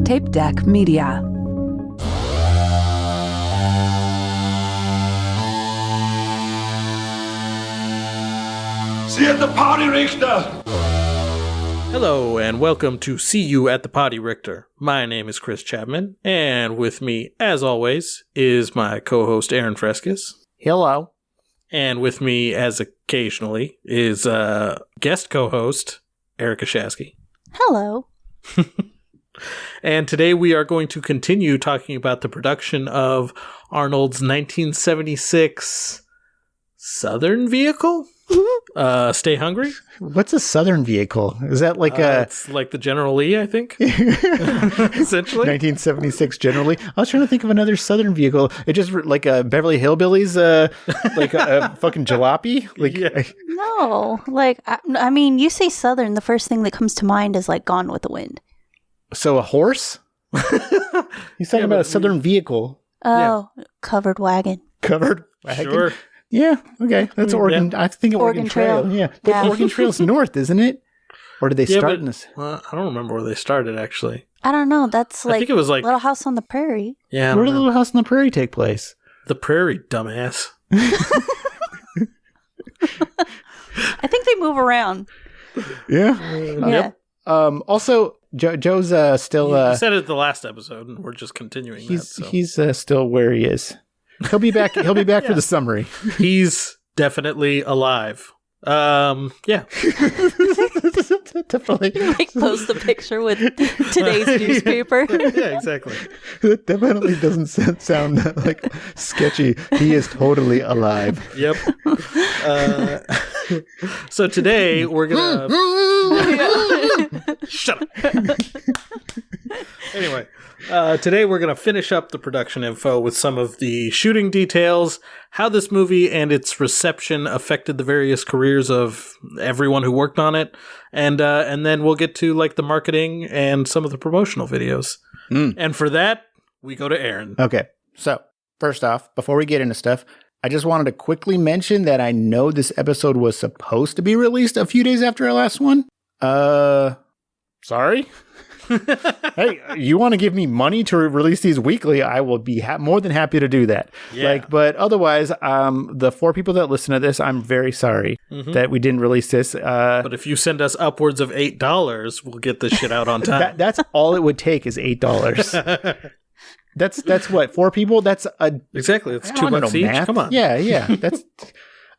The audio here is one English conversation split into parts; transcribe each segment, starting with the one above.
Tape Deck Media. See you at the party, Richter! Hello, and welcome to See You at the Potty Richter. My name is Chris Chapman, and with me, as always, is my co-host Aaron Frescus. Hello. And with me, as occasionally, is guest co-host Erica Shasky. Hello. And today we are going to continue talking about the production of Arnold's 1976 Southern Vehicle? Stay Hungry? What's a Southern Vehicle? Is that like it's like the General Lee, I think. Essentially. 1976 General Lee? I was trying to think of another Southern Vehicle. It just like a Beverly Hillbillies, like a fucking jalopy? Like, yeah. No, like, I mean, you say Southern, the first thing that comes to mind is like Gone with the Wind. So a horse? He's talking about a Southern Vehicle. Oh, yeah. Covered wagon. Covered wagon? Sure. Yeah, okay. That's Oregon. Yeah. I think Oregon Trail. Yeah. But Oregon Trail's north, isn't it? Or did they start in this? I don't remember where they started, actually. I don't know. That's like, I think it was like Little House on the Prairie. Yeah. Where did Little House on the Prairie take place? The Prairie, dumbass. I think they move around. Yeah. Yeah. Also, Joe's still... you said it the last episode, and we're just continuing He's still where he is. He'll be back. He'll be back for the summary. He's definitely alive. Yeah. Definitely. Like post the picture with today's newspaper. Yeah, exactly. That definitely doesn't sound like sketchy. He is totally alive. Yep. So today we're gonna shut up. Anyway, today we're going to finish up the production info with some of the shooting details, how this movie and its reception affected the various careers of everyone who worked on it, and then we'll get to like the marketing and some of the promotional videos. And for that, we go to Aaron. Okay, so first off, before we get into stuff, I just wanted to quickly mention that I know this episode was supposed to be released a few days after our last one. Sorry? Hey, you want to give me money to release these weekly? I will be more than happy to do that. Yeah. But otherwise, the 4 people that listen to this, I'm very sorry that we didn't release this. But if you send us upwards of $8, we'll get this shit out on time. That's all it would take is $8. That's what, 4 people? That's exactly. It's $2 each. Math. Come on. Yeah.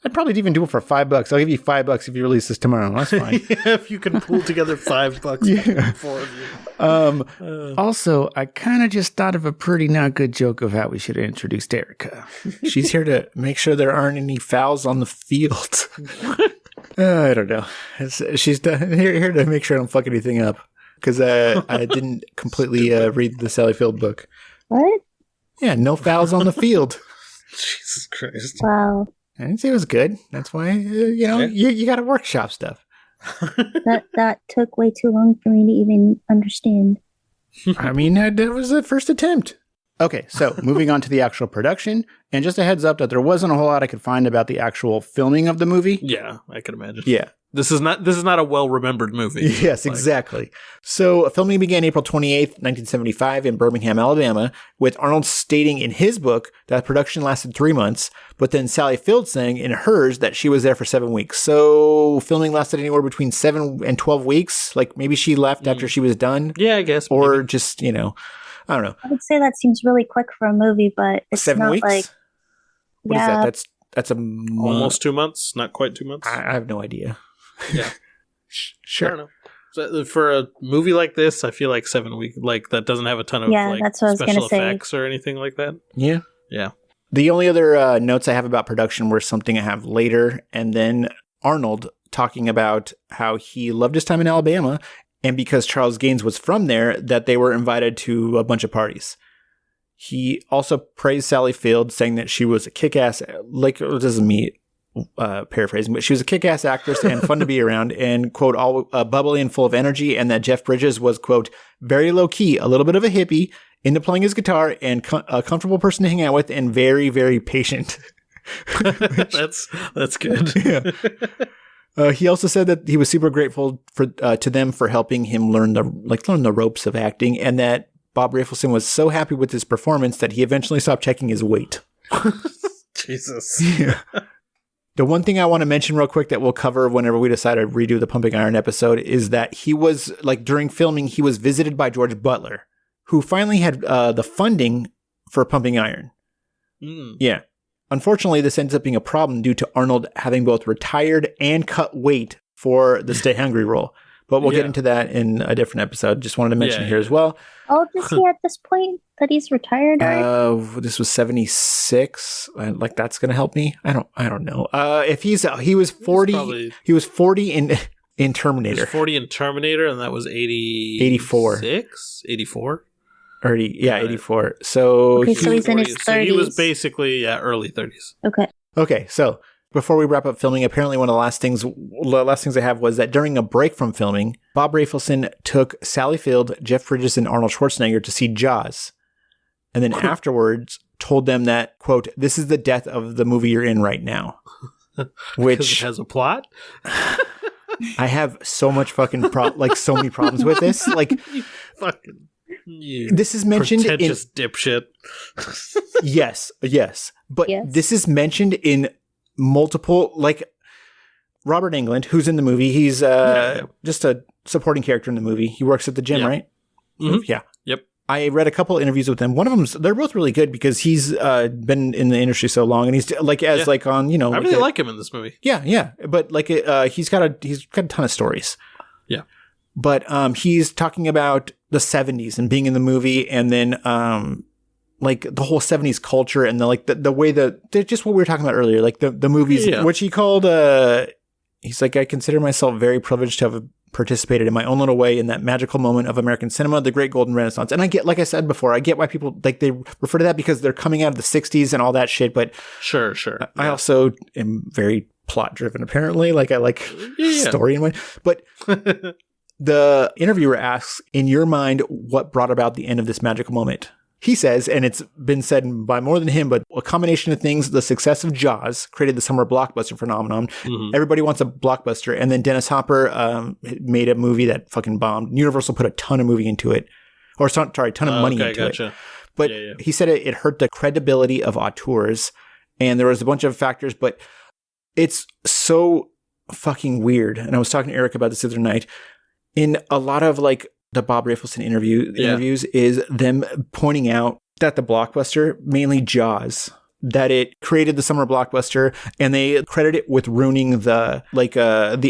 I'd probably even do it for $5. I'll give you $5 if you release this tomorrow. That's fine. Yeah, if you can pull together $5 yeah. 4 of you. Also, I kind of just thought of a pretty not good joke of how we should have introduced Erica. She's here to make sure there aren't any fouls on the field. I don't know. She's here to make sure I don't fuck anything up because I didn't completely read the Sally Field book. What? Yeah, no fouls on the field. Jesus Christ. Wow. I didn't say it was good. That's why, you got to workshop stuff. That took way too long for me to even understand. I mean, that was the first attempt. Okay, so moving on to the actual production. And just a heads up that there wasn't a whole lot I could find about the actual filming of the movie. Yeah, I can imagine. Yeah. This is not a well-remembered movie. Yes, exactly. So filming began April 28th, 1975 in Birmingham, Alabama, with Arnold stating in his book that production lasted 3 months, but then Sally Field saying in hers that she was there for 7 weeks. So filming lasted anywhere between 7 and 12 weeks. Like maybe she left after she was done. Yeah, I guess. Or maybe. just, I don't know. I would say that seems really quick for a movie, but it's 7 not weeks? like... What is that? That's a almost 2 months, not quite 2 months. I have no idea. Yeah. Sure. I don't know. So for a movie like this, I feel like 7 weeks, like that doesn't have a ton of that's what I was special gonna effects say. or anything like that. Yeah. Yeah. The only other notes I have about production were something I have later, and then Arnold talking about how he loved his time in Alabama, and because Charles Gaines was from there, that they were invited to a bunch of parties. He also praised Sally Field, saying that she was a kick-ass, like, this is me paraphrasing, but she was a kick-ass actress and fun to be around, and, quote, all bubbly and full of energy, and that Jeff Bridges was, quote, very low-key, a little bit of a hippie, into playing his guitar, and a comfortable person to hang out with, and very, very patient. That's good. Yeah. He also said that he was super grateful to them for helping him learn the ropes of acting, and that Bob Rafelson was so happy with his performance that he eventually stopped checking his weight. Jesus. Yeah. The one thing I want to mention real quick that we'll cover whenever we decide to redo the Pumping Iron episode is that he was, during filming, he was visited by George Butler, who finally had the funding for Pumping Iron. Mm. Yeah. Unfortunately, this ends up being a problem due to Arnold having both retired and cut weight for the Stay Hungry role. But we'll get into that in a different episode. Just wanted to mention here as well. How old is he at this point that he's retired? This was 76. That's going to help me. I don't know. If he was 40, he was 40 in Terminator. He was 40 in Terminator, and that was 84. 84? 84. So, so he's in his 30s. So he was basically early 30s. Okay, so before we wrap up filming, apparently one of the last things I have was that during a break from filming, Bob Rafelson took Sally Field, Jeff Bridges, and Arnold Schwarzenegger to see Jaws. And then afterwards told them that, quote, "This is the death of the movie you're in right now." Which it has a plot? I have so much fucking so many problems with this. This is mentioned pretentious dipshit. Yes. But this is mentioned in multiple, Robert Englund, who's in the movie. He's just a supporting character in the movie. He works at the gym, right? Mm-hmm. Yeah. Yep. I read a couple interviews with him. One of them, they're both really good because he's been in the industry so long, and he's on, I really like him in this movie. Yeah. But he's got a ton of stories. Yeah. But he's talking about the 70s and being in the movie, and then the whole 70s culture and the way just what we were talking about earlier, the movies, which he called, he's like, "I consider myself very privileged to have participated in my own little way in that magical moment of American cinema, the Great Golden Renaissance." And I get, like I said before, I get why people they refer to that because they're coming out of the 60s and all that shit. But sure. I also am very plot driven, apparently. I like story in my, but the interviewer asks, "In your mind, what brought about the end of this magical moment?" He says, and it's been said by more than him, but a combination of things: the success of Jaws created the summer blockbuster phenomenon. Mm-hmm. Everybody wants a blockbuster. And then Dennis Hopper made a movie that fucking bombed. Universal put a ton of movie into it. Or, ton of money into it. But he said it hurt the credibility of auteurs. And there was a bunch of factors, but it's so fucking weird. And I was talking to Eric about this the other night. In a lot of the Bob Rafelson interviews is them pointing out that the blockbuster, mainly Jaws, that it created the summer blockbuster, and they credit it with ruining the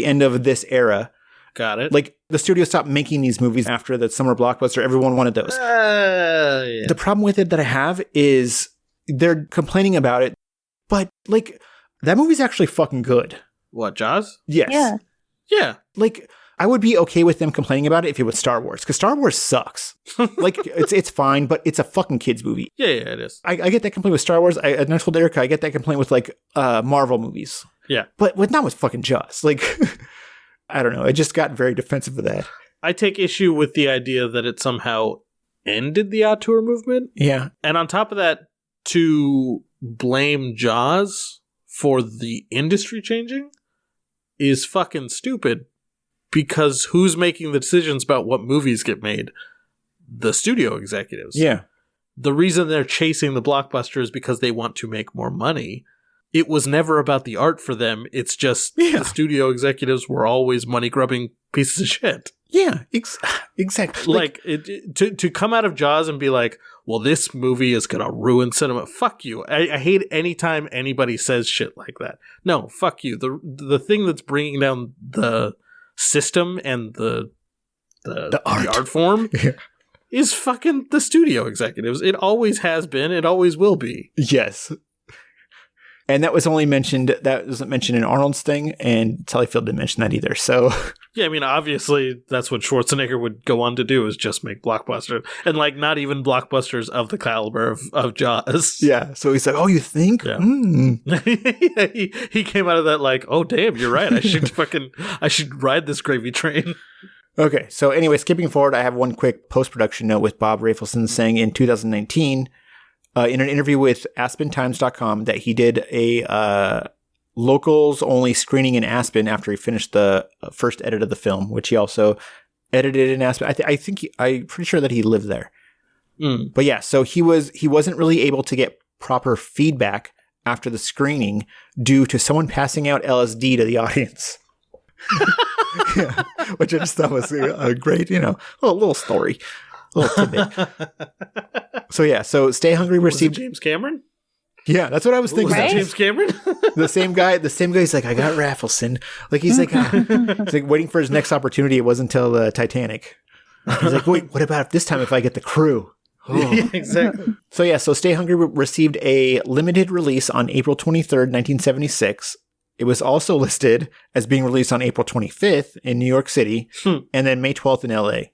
end of this era. Got it. The studio stopped making these movies after the summer blockbuster. Everyone wanted those. The problem with it that I have is they're complaining about it, but that movie's actually fucking good. What, Jaws? Yes. Yeah. I would be okay with them complaining about it if it was Star Wars, because Star Wars sucks. It's fine, but it's a fucking kids movie. Yeah, it is. I get that complaint with Star Wars. I told Erica I get that complaint with Marvel movies. Yeah, but not with fucking Jaws. I don't know. I just got very defensive of that. I take issue with the idea that it somehow ended the auteur movement. Yeah, and on top of that, to blame Jaws for the industry changing is fucking stupid. Because who's making the decisions about what movies get made? The studio executives. Yeah. The reason they're chasing the blockbuster is because they want to make more money. It was never about the art for them. It's just the studio executives were always money-grubbing pieces of shit. Yeah, exactly. To come out of Jaws and be like, well, this movie is going to ruin cinema. Fuck you. I hate any time anybody says shit like that. No, fuck you. The thing that's bringing down the system and the art form is fucking the studio executives. It always has been. It always will be. Yes. And that wasn't mentioned in Arnold's thing, and Sally Field didn't mention that either. So yeah, I mean, obviously that's what Schwarzenegger would go on to do, is just make blockbusters, and not even blockbusters of the caliber of Jaws. Yeah. So he's like, "Oh, you think?" Yeah. He came out of that "Oh, damn, you're right. I should ride this gravy train." Okay. So anyway, skipping forward, I have one quick post-production note with Bob Rafelson saying in 2019. In an interview with AspenTimes.com that he did a locals only screening in Aspen after he finished the first edit of the film, which he also edited in Aspen. I'm pretty sure that he lived there. But yeah, so he wasn't really able to get proper feedback after the screening due to someone passing out LSD to the audience. Yeah, which I just thought was a great, little story, a little tidbit. So Stay Hungry received James Cameron. Yeah, that's what I was thinking. Right? James Cameron. The same guy's like, I got Raffleson. Like he's like waiting for his next opportunity. It wasn't until Titanic. He's like, wait, what about this time if I get the crew? Oh. Yeah, exactly. So Stay Hungry received a limited release on April 23rd, 1976. It was also listed as being released on April 25th in New York City and then May 12th in LA.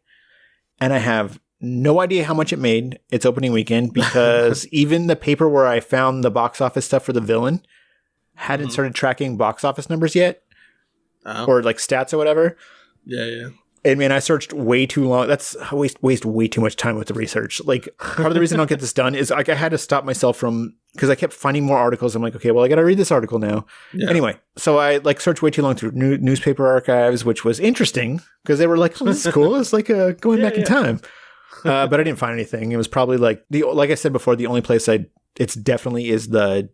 And I have no idea how much it made its opening weekend because even the paper where I found the box office stuff for The Villain hadn't started tracking box office numbers yet or like stats or whatever. Yeah. And man, I searched way too long. That's waste way too much time with the research. Like part of the reason I don't get this done is like I had to stop myself from because I kept finding more articles. I'm like, okay, well, I got to read this article now. Yeah. Anyway, so I like searched way too long through newspaper archives, which was interesting because they were like, oh, this is cool. It's like going back in time. But I didn't find anything. It was probably like I said before, the only place it's definitely is the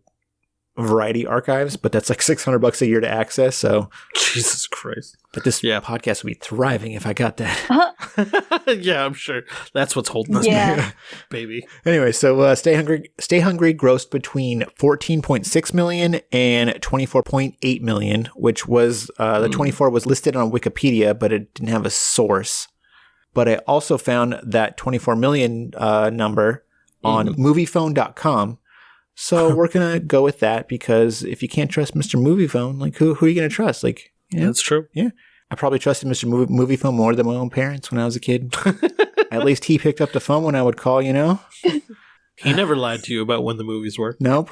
Variety archives, but that's like $600 a year to access. So Jesus Christ! But this podcast would be thriving if I got that. Yeah, I'm sure that's what's holding us back, baby. Anyway, so Stay Hungry grossed between $14.6 million and $24.8 million, which was the 24 was listed on Wikipedia, but it didn't have a source. But I also found that 24 million number on moviephone.com. So we're going to go with that because if you can't trust Mr. Moviephone, like who are you going to trust? Like, That's true. Yeah. I probably trusted Mr. Moviephone more than my own parents when I was a kid. At least he picked up the phone when I would call, He never lied to you about when the movies were. Nope.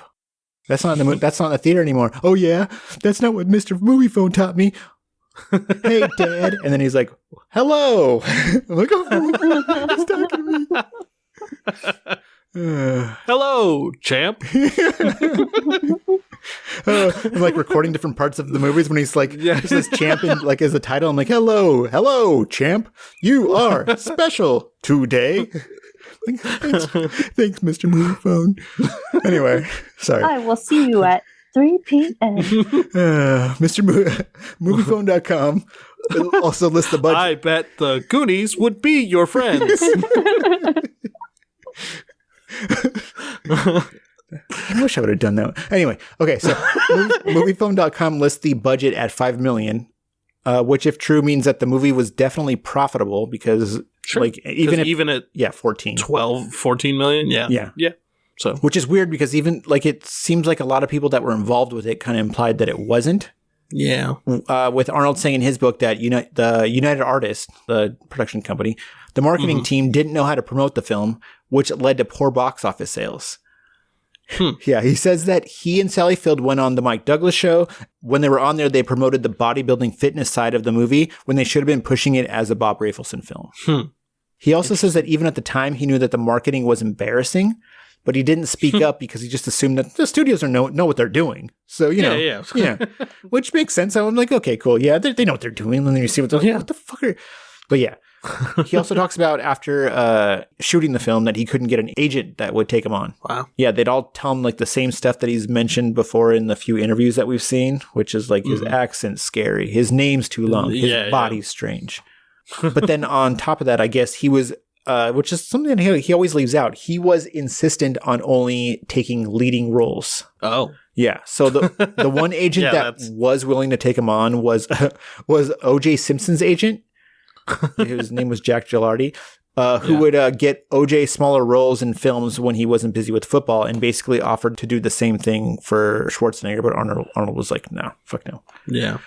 That's not in the theater anymore. Oh yeah. That's not what Mr. Moviephone taught me. Hey, Dad. And then he's like, hello. I'm like, oh, he's talking to me. Hello, champ. I'm like recording different parts of the movies when he's like, there's this champ in, like as a title. I'm like, hello, champ. You are special today. Like, thanks, Mr. Moviephone. Anyway, sorry. I will see you at 3 p.m. Moviephone.com. It'll also list the budget. I bet the Goonies would be your friends. I wish I would have done that. Anyway, okay, so moviephone.com lists the budget at $5 million, which if true means that the movie was definitely profitable because like even at 14 million, yeah. So which is weird because even like it seems like a lot of people that were involved with it kind of implied that it wasn't. Yeah. With Arnold saying in his book that the United Artists, the production company, the marketing team didn't know how to promote the film, which led to poor box office sales. Yeah, he says that he and Sally Field went on the Mike Douglas show. When they were on there, they promoted the bodybuilding fitness side of the movie when they should have been pushing it as a Bob Rafelson film. He also says that even at the time, he knew that the marketing was embarrassing, but he didn't speak up because he just assumed that the studios know what they're doing. So, yeah, which makes sense. I'm like, okay, cool. Yeah, they know what they're doing. And then you see what the fuck are... But yeah. He also talks about after shooting the film that he couldn't get an agent that would take him on. Wow. Yeah, they'd all tell him like the same stuff that he's mentioned before in the few interviees that we've seen, which is like his accent's scary, his name's too long, his body's strange. But then on top of that, I guess he was, which is something that he always leaves out, he was insistent on only taking leading roles. Oh. Yeah, so the one agent was willing to take him on was O.J. Simpson's agent. His name was Jack Gilardi, who would get OJ smaller roles in films when he wasn't busy with football and basically offered to do the same thing for Schwarzenegger, but Arnold was like, no, fuck no. Yeah.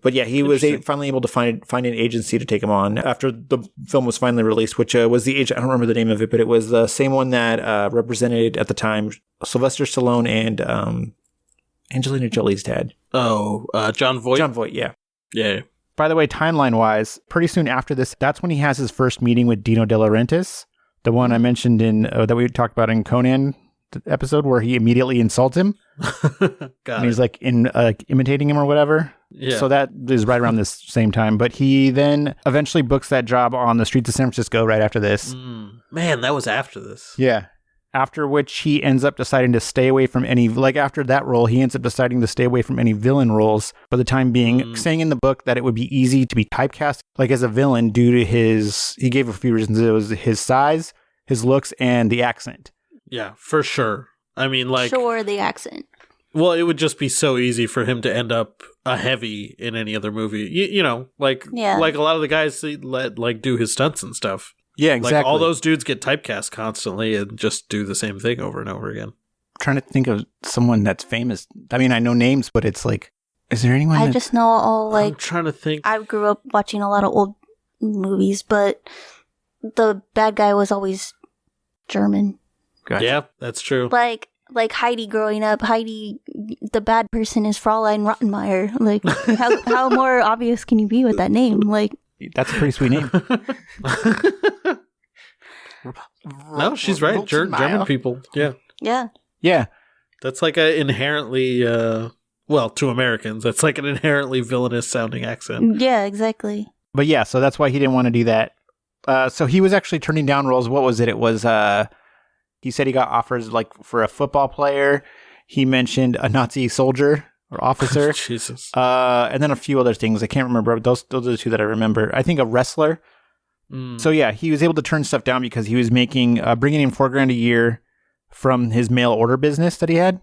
But yeah, he was finally able to find an agency to take him on after the film was finally released, which was the agent, I don't remember the name of it, but it was the same one that represented at the time Sylvester Stallone and Angelina Jolie's dad. Oh, John Voight? John Voight, yeah. Yeah. By the way, timeline-wise, pretty soon after this, that's when he has his first meeting with Dino De Laurentiis, the one I mentioned in that we talked about in Conan episode where he immediately insults him. Got And he's like imitating him or whatever. Yeah. So that is right around this same time. But he then eventually books that job on the streets of San Francisco right after this. Man, that was after this. Yeah. After which he ends up deciding to stay away from any, like after that role, he ends up deciding to stay away from any villain roles for the time being, saying in the book that it would be easy to be typecast like as a villain due to he gave a few reasons. It was his size, his looks, and the accent. Yeah, for sure. I mean, like... Sure, the accent. Well, it would just be so easy for him to end up a heavy in any other movie. You know, like a lot of the guys that do his stunts and stuff. Yeah, exactly. Like all those dudes get typecast constantly and just do the same thing over and over again. I'm trying to think of someone that's famous. I mean, I know names, but it's like, is there anyone? I just know all I'm trying to think. I grew up watching a lot of old movies, but the bad guy was always German. Gotcha. Yeah, that's true. Like Heidi growing up, Heidi, the bad person is Fraulein Rottenmeier. Like, how more obvious can you be with that name? Like, that's a pretty sweet name. No, she's right. German people. Yeah. Yeah. Yeah. That's like a inherently, well, to Americans, that's like an inherently villainous sounding accent. Yeah, exactly. But yeah, so that's why he didn't want to do that. So he was actually turning down roles. What was it? It was, he said he got offers like for a football player. He mentioned a Nazi soldier or officer. Jesus. And then a few other things. I can't remember. Those are the two that I remember. I think a wrestler. So yeah, he was able to turn stuff down because he was making, bringing in $4,000 a year from his mail order business that he had.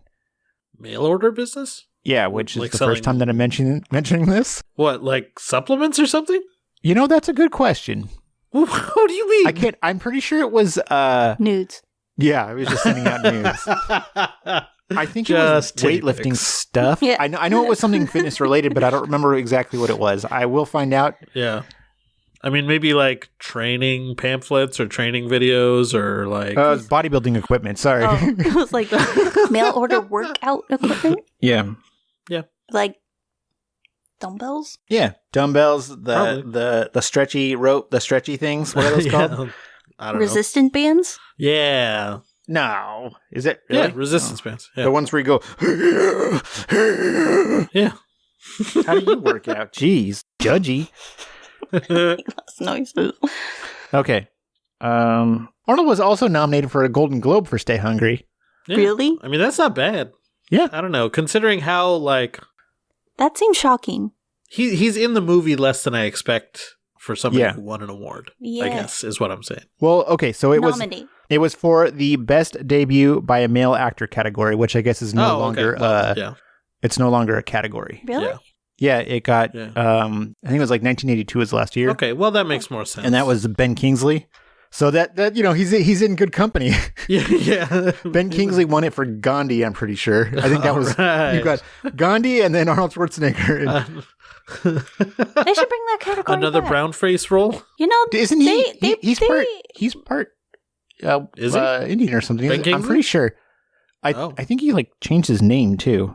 Mail order business? Yeah, which is like the first time that I'm mentioning this. What, like supplements or something? You know, that's a good question. What do you mean? I'm pretty sure it was, nudes. Yeah, I was just sending out nudes. I think just it was weightlifting stuff. Yeah. I know it was something fitness related, but I don't remember exactly what it was. I will find out. Yeah. I mean, maybe like training pamphlets or training videos or like... It was bodybuilding equipment, sorry. Oh, it was like mail order workout equipment? Yeah. Yeah. Like dumbbells? Yeah. Dumbbells, the stretchy rope, the stretchy things. What are those called? I don't Resistant bands? know. Yeah. No. Is it? Really? Yeah, resistance bands. Yeah. The ones where you go... Yeah. How do you work out? Jeez. Judgy. That's noises. Okay. Arnold was also nominated for a Golden Globe for Stay Hungry. Yeah. Really? I mean, that's not bad. Yeah. I don't know. Considering how, like... That seems shocking. He's in the movie less than I expect for somebody Yeah. who won an award, Yeah. I guess, is what I'm saying. Well, okay, so it Nominate. was for the best debut by a male actor category, which I guess is no longer Okay. Well, yeah. it's no longer a category. Really? Yeah. Yeah, it got Yeah. I think it was like 1982 was last year. Okay, well, that makes more sense. And that was Ben Kingsley. So that you know, he's in good company. Yeah. Ben Kingsley won it for Gandhi, I'm pretty sure. I think that was Right. you got Gandhi and then Arnold Schwarzenegger. They should bring that category Another back. brown face role? You know, Isn't he? He's part Is he? Indian or something. Ben I'm Kingsley? pretty sure. I think he like changed his name too.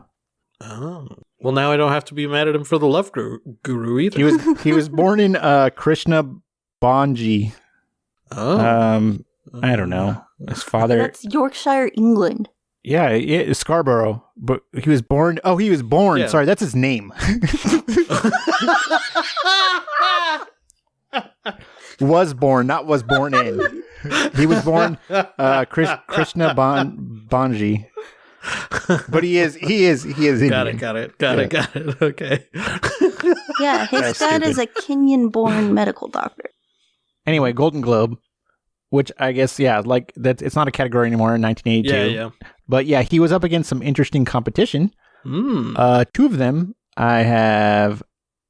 Oh. Well, now I don't have to be mad at him for the love guru either. He was born in Krishna Bonji. Oh. I don't know. His father. that's Yorkshire, England. Yeah, Scarborough. But he was born. Oh, he was born. Yeah. Sorry, that's his name. Was born, not was born in. He was born Krishna Bonji. But he is Indian. Got it. Okay. Yeah, his That's dad stupid. is a Kenyan-born medical doctor. Anyway, Golden Globe, which I guess, like that, it's not a category anymore in 1982. Yeah. But yeah, he was up against some interesting competition. Two of them I have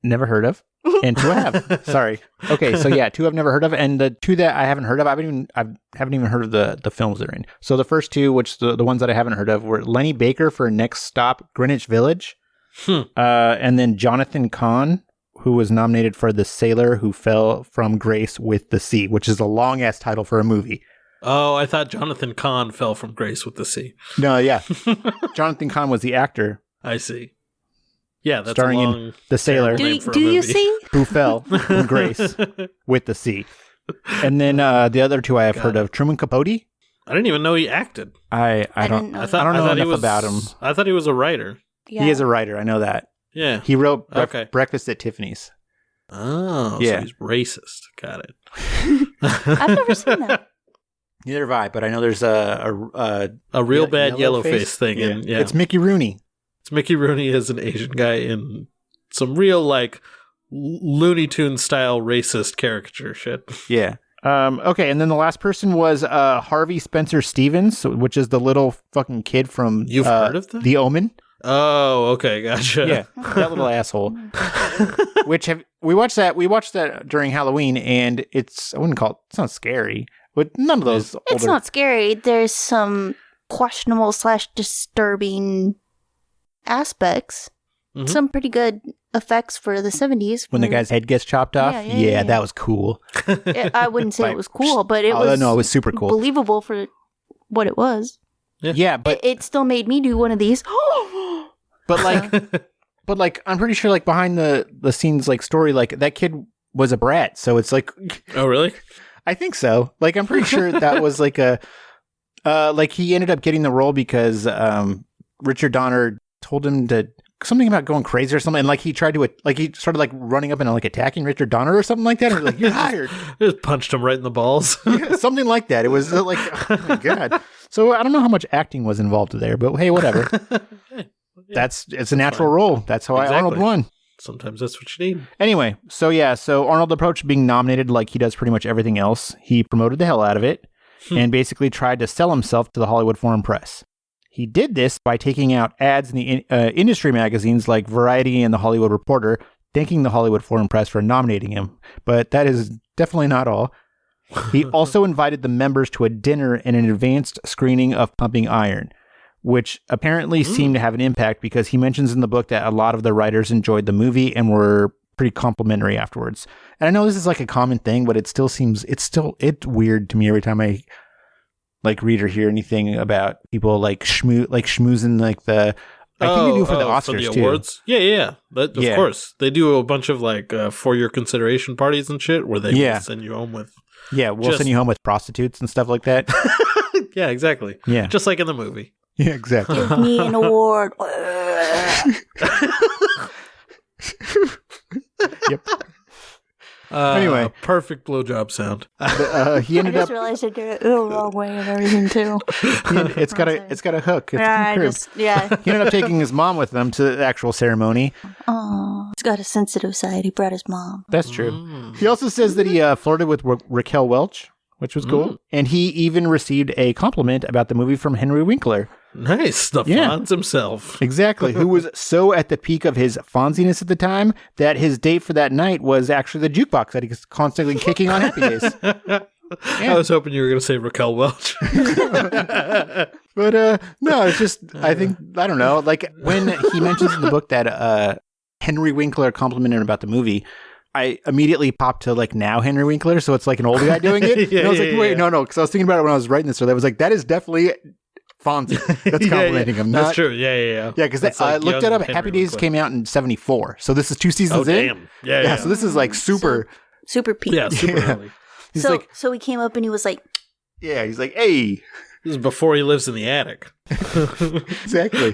never heard of, and two I have. Sorry. Okay, so yeah, two I've never heard of, and the two that I haven't heard of, I haven't even heard of the films they're in. So the first two, which the ones that I haven't heard of, were Lenny Baker for Next Stop, Greenwich Village, and then Jonathan Kahn, who was nominated for The Sailor Who Fell from Grace with the Sea, which is a long ass title for a movie. Oh, I thought Jonathan Kahn fell from grace with the sea. No, yeah, Jonathan Kahn was the actor. I see. Yeah, that's starring a in long The Sailor, name for a Do you movie. see? who fell from grace with the sea. And then the other two I have heard of, Truman Capote. I didn't even know he acted. I don't didn't know I that. thought, I don't know thought he enough was, about him. I thought he was a writer. Yeah. He is a writer. I know that. Yeah. He wrote Okay. Breakfast at Tiffany's. Oh, Yeah. so he's racist. Got it. I've never seen that. Neither have I, but I know there's a A real bad yellow face thing. Yeah. And, yeah. It's Mickey Rooney. It's Mickey Rooney is an Asian guy in some real, like, Looney Tunes style racist caricature shit. Yeah. Okay, and then the last person was Harvey Spencer Stevens, which is the little fucking kid from You've heard of that? The Omen. Oh, okay, gotcha. Yeah, that little asshole. We watched that during Halloween, and it's it's not scary, but none of those. It's not scary. There's some questionable / disturbing aspects. Mhm. Some pretty good effects for the 70s. When the guy's head gets chopped off. Yeah. That was cool. I wouldn't say it was cool, but it was. No, it was super cool. Believable for what it was. Yeah, but It still made me do one of these. but like I'm pretty sure like behind the scenes like story, like that kid was a brat, so it's like Oh, really? I think so. Like I'm pretty sure that was like a like he ended up getting the role because Richard Donner told him to something about going crazy or something, and like he tried to like he started like running up and like attacking Richard Donner or something like that. And like, you're hired. Just punched him right in the balls. Yeah, something like that. It was like, oh my god. So I don't know how much acting was involved there, but hey, whatever. It's a natural role. That's how Exactly. Arnold won. Sometimes that's what you need. Anyway, so Arnold approached being nominated like he does pretty much everything else. He promoted the hell out of it and basically tried to sell himself to the Hollywood Foreign Press. He did this by taking out ads in the industry magazines like Variety and The Hollywood Reporter, thanking the Hollywood Foreign Press for nominating him. But that is definitely not all. He also invited the members to a dinner and an advanced screening of Pumping Iron, which apparently seemed to have an impact because he mentions in the book that a lot of the writers enjoyed the movie and were pretty complimentary afterwards. And I know this is like a common thing, but it's weird to me every time I like read or hear anything about people like schmoozing like the I think they do for the Oscars for the too. awards. Yeah. Of course. They do a bunch of like for your consideration parties and shit where they will send you home with. Yeah, we'll send you home with prostitutes and stuff like that. Yeah, exactly. Yeah. Just like in the movie. Yeah, exactly. Give me an award. Yep. Anyway. Perfect blowjob sound. He I ended just up. realized I did it the wrong way and everything too. It's got a hook. It's Yeah, curved. He ended up taking his mom with him to the actual ceremony. Oh, he's got a sensitive side. He brought his mom. That's true. He also says that he flirted with Raquel Welch, which was cool. And he even received a compliment about the movie from Henry Winkler. Nice. The Fonz himself. Exactly. Who was so at the peak of his Fonziness at the time that his date for that night was actually the jukebox that he was constantly kicking on Happy Days. I was hoping you were going to say Raquel Welch. But no, it's just, I don't know. Like when he mentions in the book that Henry Winkler complimented him about the movie, I immediately popped to like now Henry Winkler. So it's like an old guy doing it. And I was like, wait, no. Because I was thinking about it when I was writing this. So that was like, that is definitely Fonzie that's complimenting him. That's true. Yeah. Yeah, because I looked it up. Happy Days came out in 1974. So this is 2 seasons in. Damn. Yeah. So this is like super peak. Yeah, super early. He's So he came up and he was like, yeah, he's like, hey. This is before he lives in the attic. Exactly.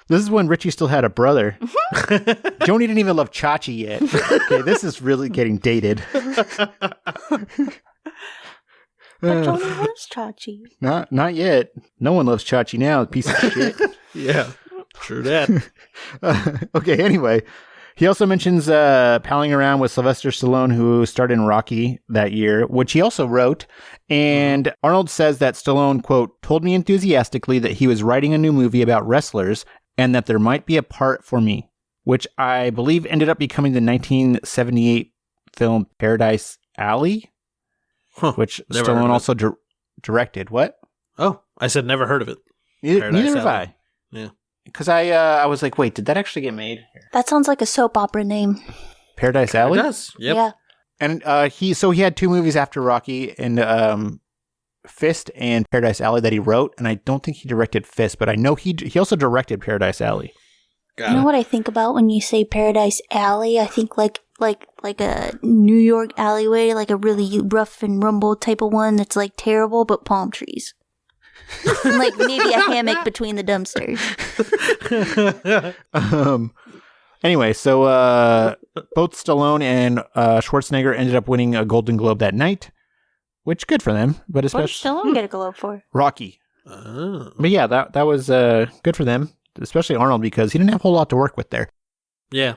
This is when Richie still had a brother. Joni didn't even love Chachi yet. Okay, this is really getting dated. but Johnny loves Chachi. Not yet. No one loves Chachi now, piece of shit. Yeah, true that. Okay, anyway. He also mentions palling around with Sylvester Stallone, who starred in Rocky that year, which he also wrote. And Arnold says that Stallone, quote, told me enthusiastically that he was writing a new movie about wrestlers and that there might be a part for me, which I believe ended up becoming the 1978 film Paradise Alley, which Stallone also directed. What? Oh, I said never heard of it. Neither have I. Yeah. Because I was like, wait, did that actually get made? That sounds like a soap opera name. Paradise Alley? It does. Yep. Yeah. And he had 2 movies after Rocky, and Fist and Paradise Alley that he wrote, and I don't think he directed Fist, but I know he also directed Paradise Alley. You know what I think about when you say Paradise Alley? I think like a New York alleyway, like a really rough and rumble type of one that's like terrible, but palm trees. And like maybe a hammock between the dumpsters. Anyway, so both Stallone and Schwarzenegger ended up winning a Golden Globe that night, which good for them. But What did especially Stallone get a globe for? Rocky. Oh. But yeah, that was good for them, especially Arnold, because he didn't have a whole lot to work with there. Yeah.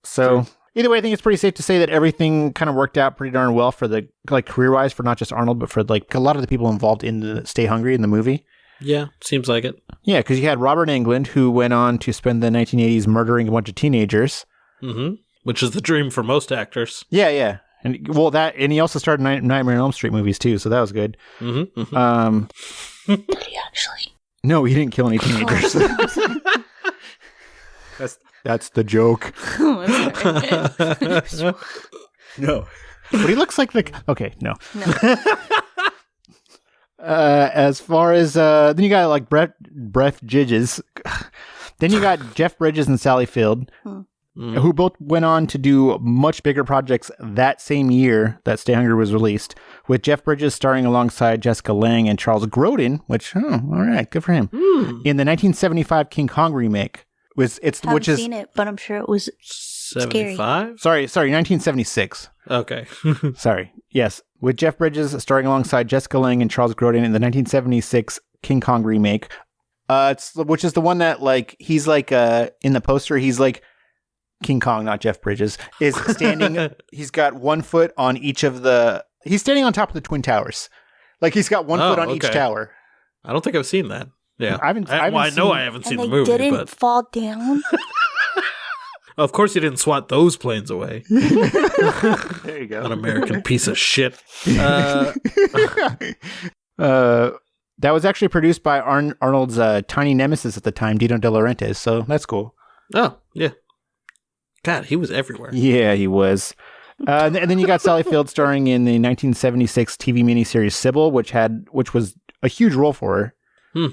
So either way, I think it's pretty safe to say that everything kind of worked out pretty darn well for the career-wise for not just Arnold, but for like a lot of the people involved in the Stay Hungry in the movie. Yeah, seems like it. Yeah, because you had Robert Englund, who went on to spend the 1980s murdering a bunch of teenagers. Mm-hmm. Which is the dream for most actors. Yeah. And he also started Nightmare on Elm Street movies too, so that was good. Mm-hmm. Mm-hmm. Did he actually? No, he didn't kill any teenagers. That's the joke. No. But he looks like okay, no. As far as then you got like Brett Gidges. Then you got Jeff Bridges and Sally Field, who both went on to do much bigger projects that same year that Stay Hungry was released, with Jeff Bridges starring alongside Jessica Lange and Charles Grodin, which, all right, good for him, in the 1975 King Kong remake. Haven't seen it, but I'm sure it was 75? Sorry, 1976. Okay. Sorry. Yes. With Jeff Bridges starring alongside Jessica Lange and Charles Grodin in the 1976 King Kong remake. Which is the one that like he's like in the poster he's like King Kong, not Jeff Bridges, is standing he's got 1 foot on each of he's standing on top of the Twin Towers. Like he's got 1 foot on each tower. I don't think I've seen that. Yeah. I haven't seen the movie, didn't but fall down. of course you didn't swat those planes away. There you go. An American piece of shit. That was actually produced by Arnold's tiny nemesis at the time, Dino De Laurentiis, so that's cool. Oh, yeah. God, he was everywhere. Yeah, he was. And then you got Sally Field starring in the 1976 TV miniseries Sybil, which was a huge role for her.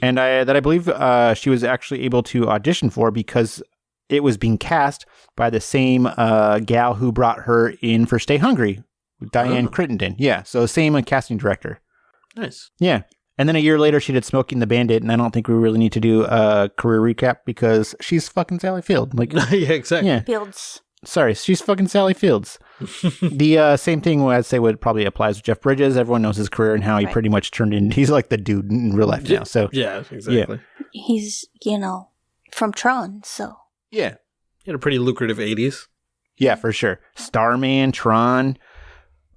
And I believe she was actually able to audition for because it was being cast by the same gal who brought her in for Stay Hungry, Diane Crittenden. Yeah, so same casting director. Nice. Yeah. And then a year later, she did Smoking the Bandit, and I don't think we really need to do a career recap because she's fucking Sally Field. Like, yeah, exactly. Yeah. Fields. Sorry, she's fucking Sally Fields. The same thing I'd say would probably applies with Jeff Bridges. Everyone knows his career and how he pretty much turned in. He's like the dude in real life now. So yeah, exactly. Yeah. He's, from Tron, so. Yeah. He had a pretty lucrative 80s. Yeah, for sure. Starman, Tron,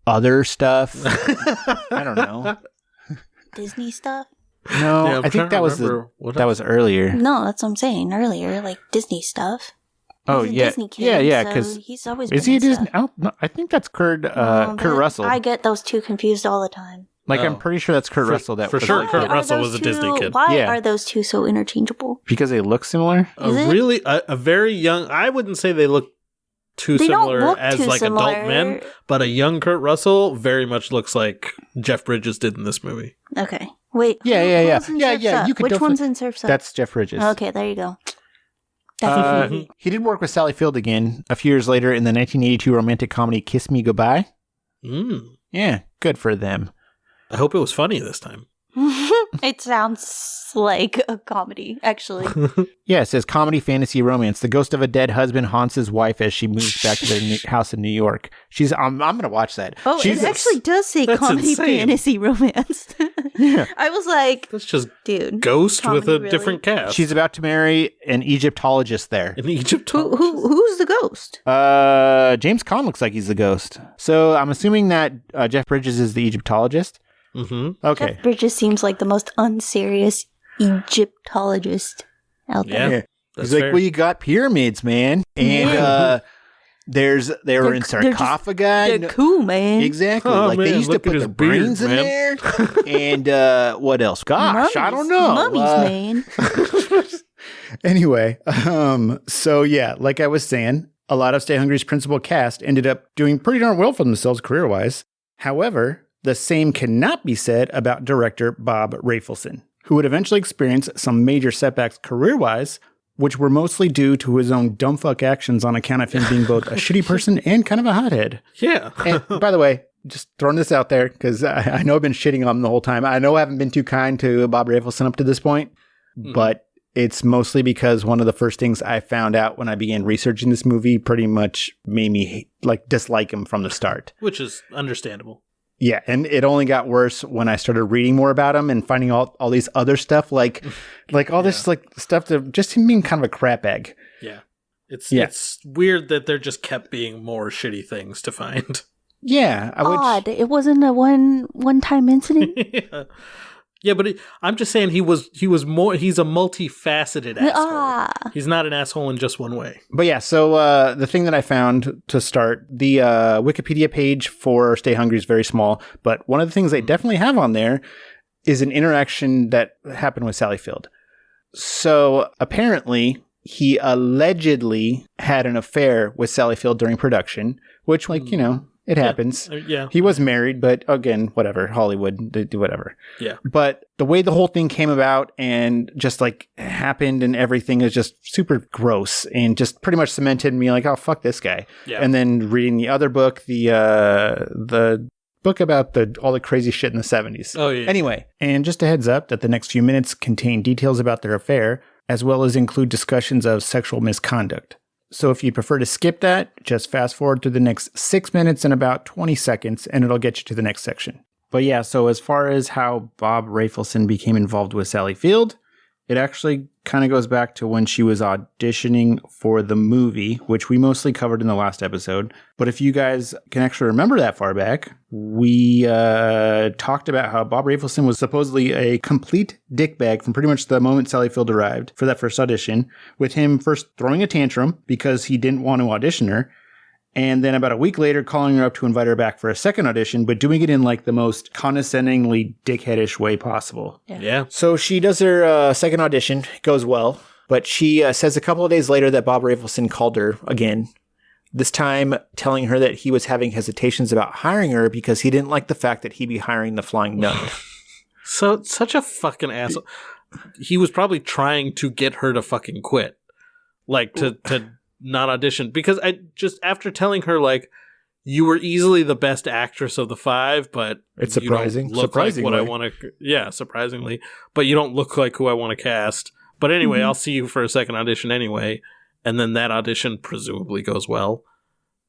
other stuff. I don't know. Disney stuff? No, Yeah, I think that was earlier. No, that's what I'm saying. Earlier, like Disney stuff. Oh, He's a yeah. Disney kid, Yeah, so because he's always is been he a in Disney? stuff. No, I think that's Kurt Russell. I get those two confused all the time. Like, Oh. I'm pretty sure that's Kurt Russell. That for was sure, like Kurt the- Russell Are was a those Disney two- kid. Why Yeah. are those two so interchangeable? because they look similar. Is it? Really, a very young, I wouldn't say they look too They don't similar look as too like adult similar. men, but a young Kurt Russell very much looks like Jeff Bridges did in this movie. Okay. Wait. Yeah. who's in Yeah, Surf's yeah, Up? you could Which definitely- one's in Surf's Up? That's Jeff Bridges. Okay, there you go. Definitely. He did work with Sally Field again a few years later in the 1982 romantic comedy Kiss Me Goodbye. Yeah, good for them. I hope it was funny this time. It sounds like a comedy, actually. Yeah, it says comedy, fantasy, romance. The ghost of a dead husband haunts his wife as she moves back to their house in New York. I'm going to watch that. Oh, She's it actually does say That's comedy, insane. fantasy, romance. Yeah. I was like, That's just dude. Ghost with a comedy, really? different cast. She's about to marry an Egyptologist there. in Egypt. Who's the ghost? James Caan looks like he's the ghost. So I'm assuming that Jeff Bridges is the Egyptologist. Mm-hmm. Okay. Jeff Bridges seems like the most unserious Egyptologist out there. Yeah. Yeah. That's He's like, fair. well, you got pyramids, man. And they were in they're just- sarcophagi. They're cool, man. Exactly. Oh, like they man, used to look at put his the brains beard, in man. there. And what else? Gosh, I don't know. Mummies, man. Anyway, so yeah, like I was saying, a lot of Stay Hungry's principal cast ended up doing pretty darn well for themselves career-wise. However, the same cannot be said about director Bob Rafelson, who would eventually experience some major setbacks career-wise which were mostly due to his own dumbfuck actions on account of him being both a shitty person and kind of a hothead. Yeah. And by the way, just throwing this out there, because I know I've been shitting on him the whole time. I know I haven't been too kind to Bob Rafelson up to this point, but it's mostly because one of the first things I found out when I began researching this movie pretty much made me dislike him from the start. Which is understandable. Yeah, and it only got worse when I started reading more about him and finding all these other stuff, like all this stuff to just him being kind of a crap egg. Yeah. It's weird that there just kept being more shitty things to find. Yeah. Odd. It wasn't a one-time incident? Yeah, but I'm just saying he's a multifaceted asshole. He's not an asshole in just one way. But yeah, so the thing that I found to start, the Wikipedia page for Stay Hungry is very small, but one of the things they definitely have on there is an interaction that happened with Sally Field. So apparently, he allegedly had an affair with Sally Field during production, which, it happens. Yeah. He was married, but again, whatever. Hollywood, they do whatever. Yeah. But the way the whole thing came about and just happened and everything is just super gross and just pretty much cemented me like, oh, fuck this guy. Yeah. And then reading the other book, the book about all the crazy shit in the 70s. Oh, yeah. Anyway, and just a heads up that the next few minutes contain details about their affair, as well as include discussions of sexual misconduct. So if you prefer to skip that, just fast forward to the next 6 minutes and about 20 seconds, and it'll get you to the next section. But yeah, so as far as how Bob Rafelson became involved with Sally Field, it actually kind of goes back to when she was auditioning for the movie, which we mostly covered in the last episode. But if you guys can actually remember that far back, we talked about how Bob Rafelson was supposedly a complete dickbag from pretty much the moment Sally Field arrived for that first audition, with him first throwing a tantrum because he didn't want to audition her, and then about a week later calling her up to invite her back for a second audition, but doing it in the most condescendingly dickheadish way possible. Yeah. So she does her second audition. It goes well. But she says a couple of days later that Bob Rafelson called her again, this time telling her that he was having hesitations about hiring her because he didn't like the fact that he'd be hiring the flying nun. So, such a fucking asshole. He was probably trying to get her to fucking quit. To not audition. Because after telling her, you were easily the best actress of the 5, but it's surprising. You don't look like what I want to. Yeah, surprisingly, but you don't look like who I want to cast. But anyway, I'll see you for a second audition anyway, and then that audition presumably goes well,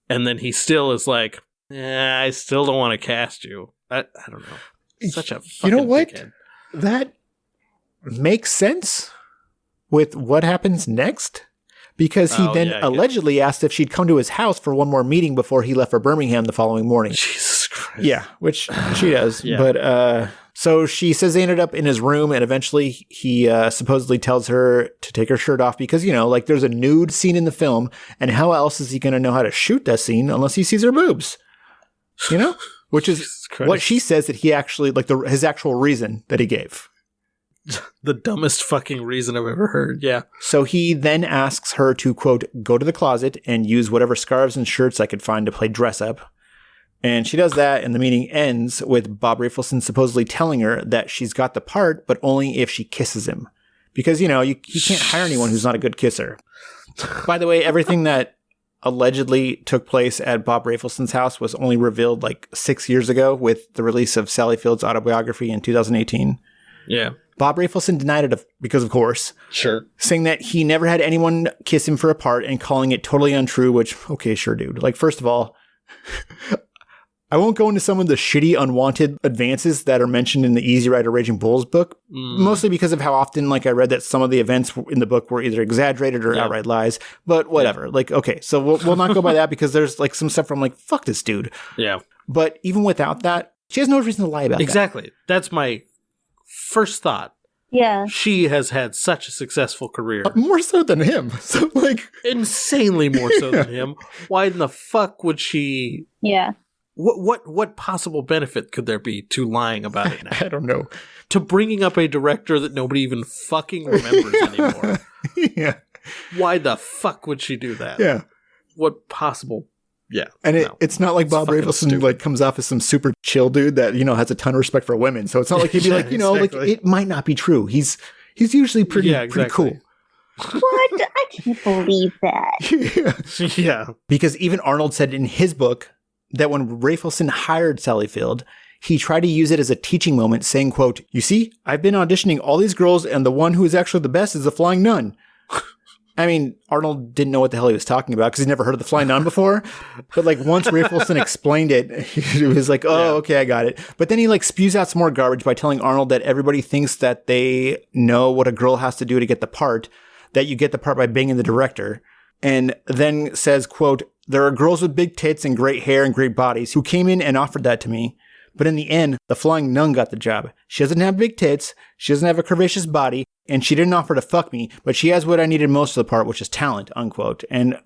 and then he still is like, I still don't want to cast you. I don't know. Such a fucking dickhead. That makes sense with what happens next. Because he allegedly asked if she'd come to his house for one more meeting before he left for Birmingham the following morning. Jesus Christ. Yeah, which she does. Yeah. But so she says they ended up in his room, and eventually he supposedly tells her to take her shirt off because, there's a nude scene in the film, and how else is he going to know how to shoot that scene unless he sees her boobs? Which is what she says that he actually, his actual reason that he gave. The dumbest fucking reason I've ever heard. Yeah. So he then asks her to, quote, go to the closet and use whatever scarves and shirts I could find to play dress up. And she does that, and the meeting ends with Bob Rafelson supposedly telling her that she's got the part, but only if she kisses him. Because, you can't hire anyone who's not a good kisser. By the way, everything that allegedly took place at Bob Rafelson's house was only revealed 6 years ago with the release of Sally Field's autobiography in 2018. Yeah. Bob Rafelson denied it because, of course. Sure. Saying that he never had anyone kiss him for a part and calling it totally untrue, which, okay, sure, dude. First of all, I won't go into some of the shitty, unwanted advances that are mentioned in the Easy Rider Raging Bulls book, mostly because of how often, I read that some of the events in the book were either exaggerated or outright lies, but whatever. Okay, so we'll not go by that because there's, some stuff where I'm like, fuck this dude. Yeah. But even without that, she has no reason to lie about that. Exactly. That's my first thought. Yeah. She has had such a successful career. More so than him. So, insanely more so than him. Why in the fuck would she... Yeah. What possible benefit could there be to lying about it now? I don't know. To bringing up a director that nobody even fucking remembers anymore. Yeah. Why the fuck would she do that? Yeah. What possible... Yeah. And it's not like Bob Rafelson comes off as some super chill dude that, has a ton of respect for women. So it's not like he'd be exactly. It might not be true. He's usually pretty cool. What? I can't believe that. Yeah. Because even Arnold said in his book that when Rafelson hired Sally Field, he tried to use it as a teaching moment, saying, quote, "You see, I've been auditioning all these girls, and the one who is actually the best is the Flying Nun." I mean, Arnold didn't know what the hell he was talking about because he'd never heard of the Flying Nun before. But like once Rafelson explained it, he was like, "Oh, okay, I got it." But then he like spews out some more garbage by telling Arnold that everybody thinks that they know what a girl has to do to get the part, that you get the part by banging the director. And then says, quote, "There are girls with big tits and great hair and great bodies who came in and offered that to me. But in the end, the Flying Nun got the job. She doesn't have big tits, she doesn't have a curvaceous body, and she didn't offer to fuck me, but she has what I needed most of the part, which is talent," unquote. And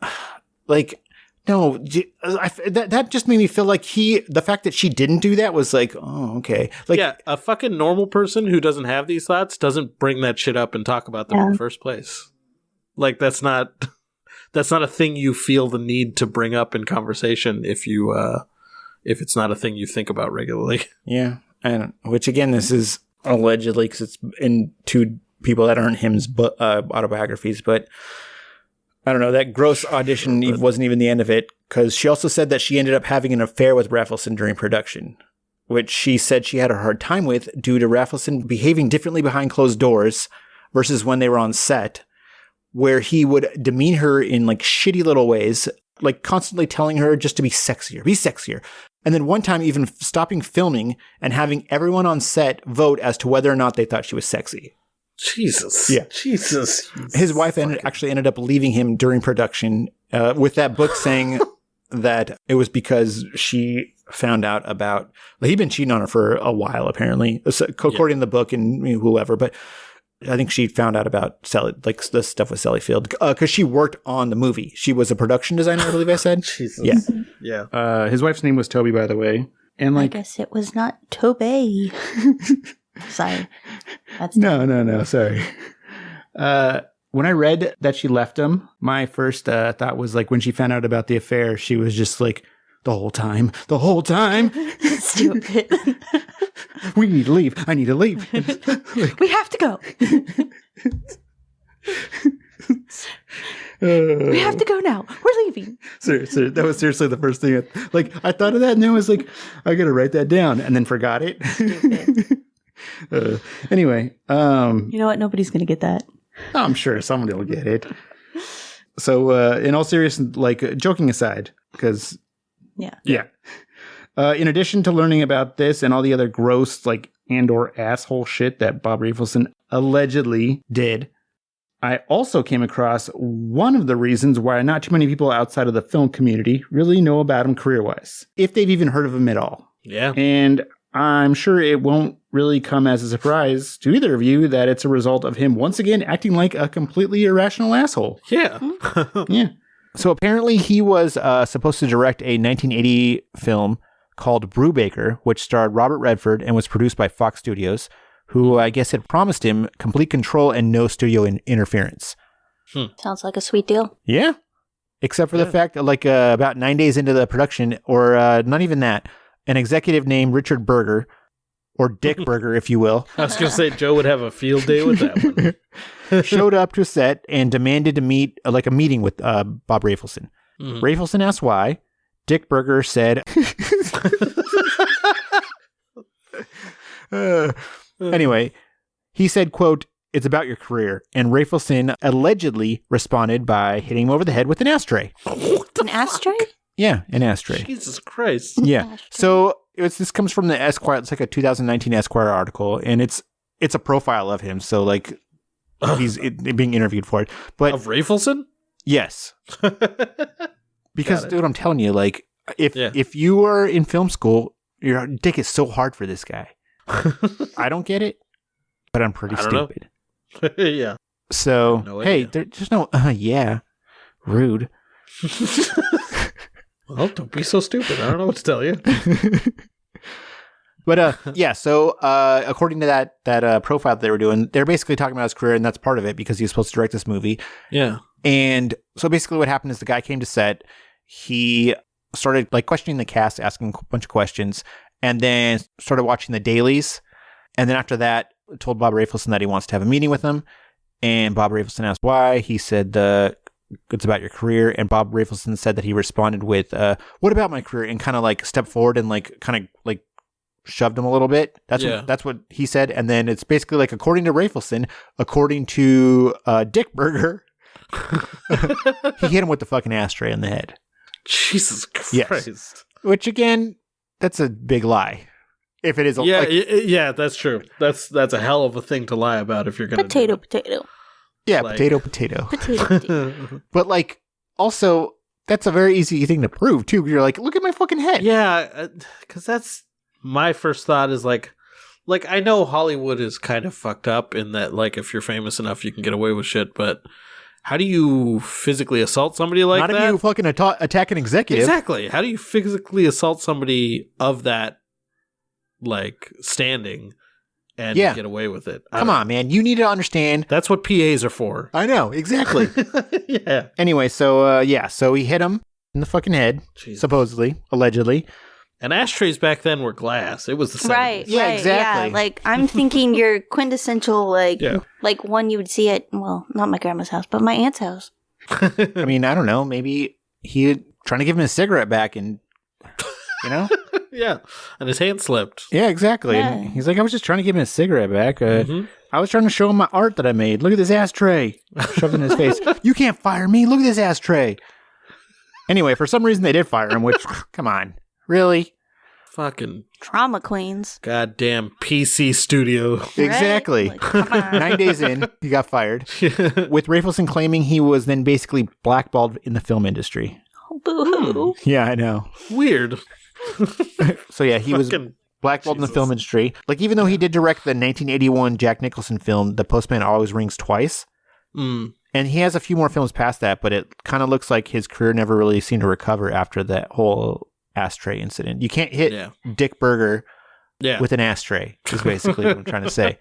like, no, that just made me feel like the fact that she didn't do that was like, oh, okay. Like, yeah, a fucking normal person who doesn't have these thoughts doesn't bring that shit up and talk about them in the first place. Like, that's not a thing you feel the need to bring up in conversation if it's not a thing you think about regularly. Yeah, which again, this is allegedly because it's in two people that aren't him's autobiographies, but I don't know. That gross audition wasn't even the end of it, because she also said that she ended up having an affair with Rafelson during production, which she said she had a hard time with due to Rafelson behaving differently behind closed doors versus when they were on set, where he would demean her in like shitty little ways, like constantly telling her just to be sexier. And then one time even stopping filming and having everyone on set vote as to whether or not they thought she was sexy. Jesus. Yeah. Jesus. His wife actually ended up leaving him during production with that book saying that it was because she found out about, he'd been cheating on her for a while, apparently, according to the book and whoever. But I think she found out about Sally, like the stuff with Sally Field, because she worked on the movie. She was a production designer, I believe I said. Jesus. Yeah. Yeah. His wife's name was Toby, by the way. And I like, guess it was not Tobey. Sorry. That's no, sorry. When I read that she left him, my first thought was like when she found out about the affair, she was just like, the whole time. stupid. We need to leave. I need to leave. We have to go. We have to go now. We're leaving. Seriously, that was seriously the first thing. I thought of that, and then I was like, I gotta write that down, and then forgot it. Anyway, you know what? Nobody's gonna get that. I'm sure somebody will get it. So, in all seriousness, like joking aside, because yeah. In addition to learning about this and all the other gross, like, and/or asshole shit that Bob Rafelson allegedly did, I also came across one of the reasons why not too many people outside of the film community really know about him career-wise, if they've even heard of him at all. Yeah. And I'm sure it won't really come as a surprise to either of you that it's a result of him once again acting like a completely irrational asshole. Yeah. Yeah. So apparently he was supposed to direct a 1980 film called Brubaker, which starred Robert Redford and was produced by Fox Studios, who I guess had promised him complete control and no studio interference. Sounds like a sweet deal. Yeah. Except for the fact that like about 9 days into the production, or not even that, an executive named Richard Berger, or Dick Berger, if you will, I was going to say Joe would have a field day with that one. showed up to set and demanded to meet a meeting with Bob Rafelson. Rafelson asked why. Dick Berger said, anyway, he said, quote, "It's about your career." And Rafelson allegedly responded by hitting him over the head with an ashtray. An ashtray? Yeah, an ashtray. Jesus Christ. Yeah. So this comes from the Esquire. It's like a 2019 Esquire article, and it's a profile of him. So like he's being interviewed for it. But Of Rafelson? yes, because dude, I'm telling you, like if you are in film school, your dick is so hard for this guy. I don't get it, but I'm pretty stupid. Yeah. So No hey, idea. there's no rude. Well, don't be so stupid. I don't know what to tell you. But yeah, so according to that profile that they were doing, they're basically talking about his career, and that's part of it because he was supposed to direct this movie. Yeah. And so basically what happened is the guy came to set, he started like questioning the cast, asking a bunch of questions, and then started watching the dailies. And then after that, told Bob Rafelson that he wants to have a meeting with him. And Bob Rafelson asked why. He said, it's about your career. And Bob Rafelson said that he responded with, what about my career? And kind of like stepped forward and like kind of like shoved him a little bit. That's what he said. And then it's basically like, according to Rafelson, according to Dick Berger, he hit him with the fucking ashtray in the head. Jesus Christ. Yes. Which again, that's a big lie. If it is, yeah, that's true. That's a hell of a thing to lie about if you're gonna potato. Yeah, like, potato. But like, also, that's a very easy thing to prove too. You're like, look at my fucking head. Yeah, because that's my first thought is like I know Hollywood is kind of fucked up in that like if you're famous enough you can get away with shit, but how do you physically assault somebody like that? Not if you fucking attack an executive. Exactly. How do you physically assault somebody of that like standing and get away with it? Come on, man. You need to understand. That's what PAs are for. I know, exactly. Yeah. Anyway, so so he hit him in the fucking head, supposedly, allegedly. And ashtrays back then were glass. It was the 70s. Right. Yeah, exactly. Yeah, like I'm thinking your quintessential like one you would see at, well, not my grandma's house, but my aunt's house. I mean, I don't know. Maybe he trying to give him his cigarette back, and you know. Yeah, and his hand slipped. Yeah, exactly. Yeah. And he's like, I was just trying to give him his cigarette back. I was trying to show him my art that I made. Look at this ashtray. Shoved in his face. You can't fire me. Look at this ashtray. Anyway, for some reason they did fire him, which, come on. Really? Fucking Trauma queens. goddamn PC studio. Exactly. Like, come on. 9 days in, he got fired. With Rafelson claiming he was then basically blackballed in the film industry. Boo-hoo. Yeah, I know. Weird. So yeah, he was Fucking blackballed in the Jesus. film industry. Like, even though he did direct the 1981 Jack Nicholson film, The Postman Always Rings Twice. Mm. And he has a few more films past that, but it kind of looks like his career never really seemed to recover after that whole ashtray incident. You can't hit Dick Berger with an ashtray, is basically what I'm trying to say.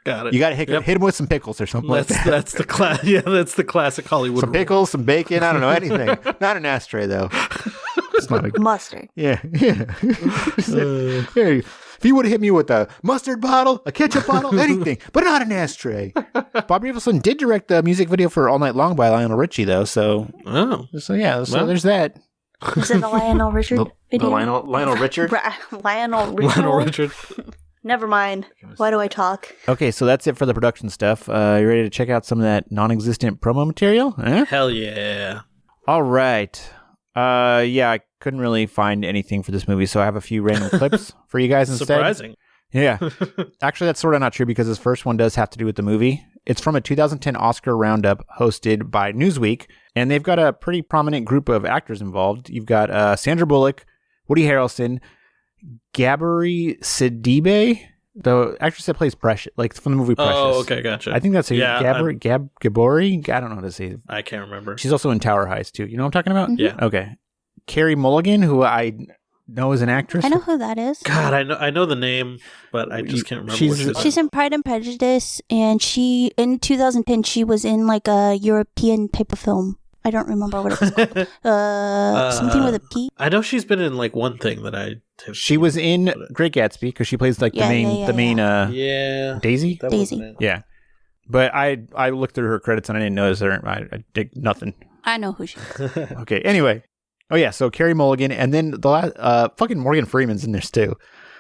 Got it. You got to hit him with some pickles or something like that. That's the classic Hollywood. Some pickles, some bacon, I don't know, anything. Not an ashtray, though. It's not like, Mustard. yeah. Hey, if he would have hit me with a mustard bottle, a ketchup bottle, anything, but not an ashtray. Bob Rafelson did direct the music video for All Night Long by Lionel Richie, though, so there's that. Is it the Lionel Richard video? Lionel Richard? Lionel Richard. Never mind. Why do I talk? Okay, so that's it for the production stuff. You ready to check out some of that non-existent promo material? Hell yeah. All right. I couldn't really find anything for this movie, so I have a few random clips for you guys instead. Surprising. Yeah. Actually, that's sort of not true because this first one does have to do with the movie. It's from a 2010 Oscar roundup hosted by Newsweek, and they've got a pretty prominent group of actors involved. You've got Sandra Bullock, Woody Harrelson, Gabri Sidibe, the actress that plays Precious, like from the movie Precious. Oh, okay, gotcha. I think that's Gabori. I don't know how to say it. I can't remember. She's also in Tower Heist too. You know what I'm talking about? Yeah. Okay. Carrie Mulligan, who I know is an actress. I know who that is. God, I know the name, but I just can't remember. She's in Pride and Prejudice, and she in 2010 she was in like a European type of film. I don't remember what it was called. Something with a P. I know she's been in like one thing that I. She was in Great Gatsby because she plays like the main. Daisy. Daisy. Yeah, but I looked through her credits and I didn't notice her. I did nothing. I know who she is. Okay. Anyway. Oh yeah. So Carrie Mulligan, and then the last fucking Morgan Freeman's in there too.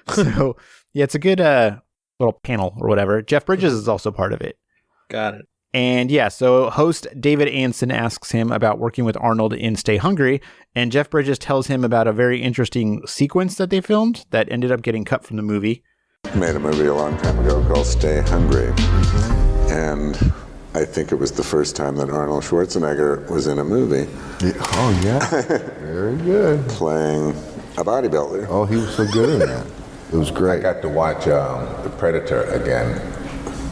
So yeah, it's a good little panel or whatever. Jeff Bridges is also part of it. Got it. And yeah, so host David Anson asks him about working with Arnold in Stay Hungry, and Jeff Bridges tells him about a very interesting sequence that they filmed that ended up getting cut from the movie. Made a movie a long time ago called Stay Hungry, and I think it was the first time that Arnold Schwarzenegger was in a movie. Oh yeah, very good. Playing a bodybuilder. Oh, he was so good in that. It was great. I got to watch The Predator again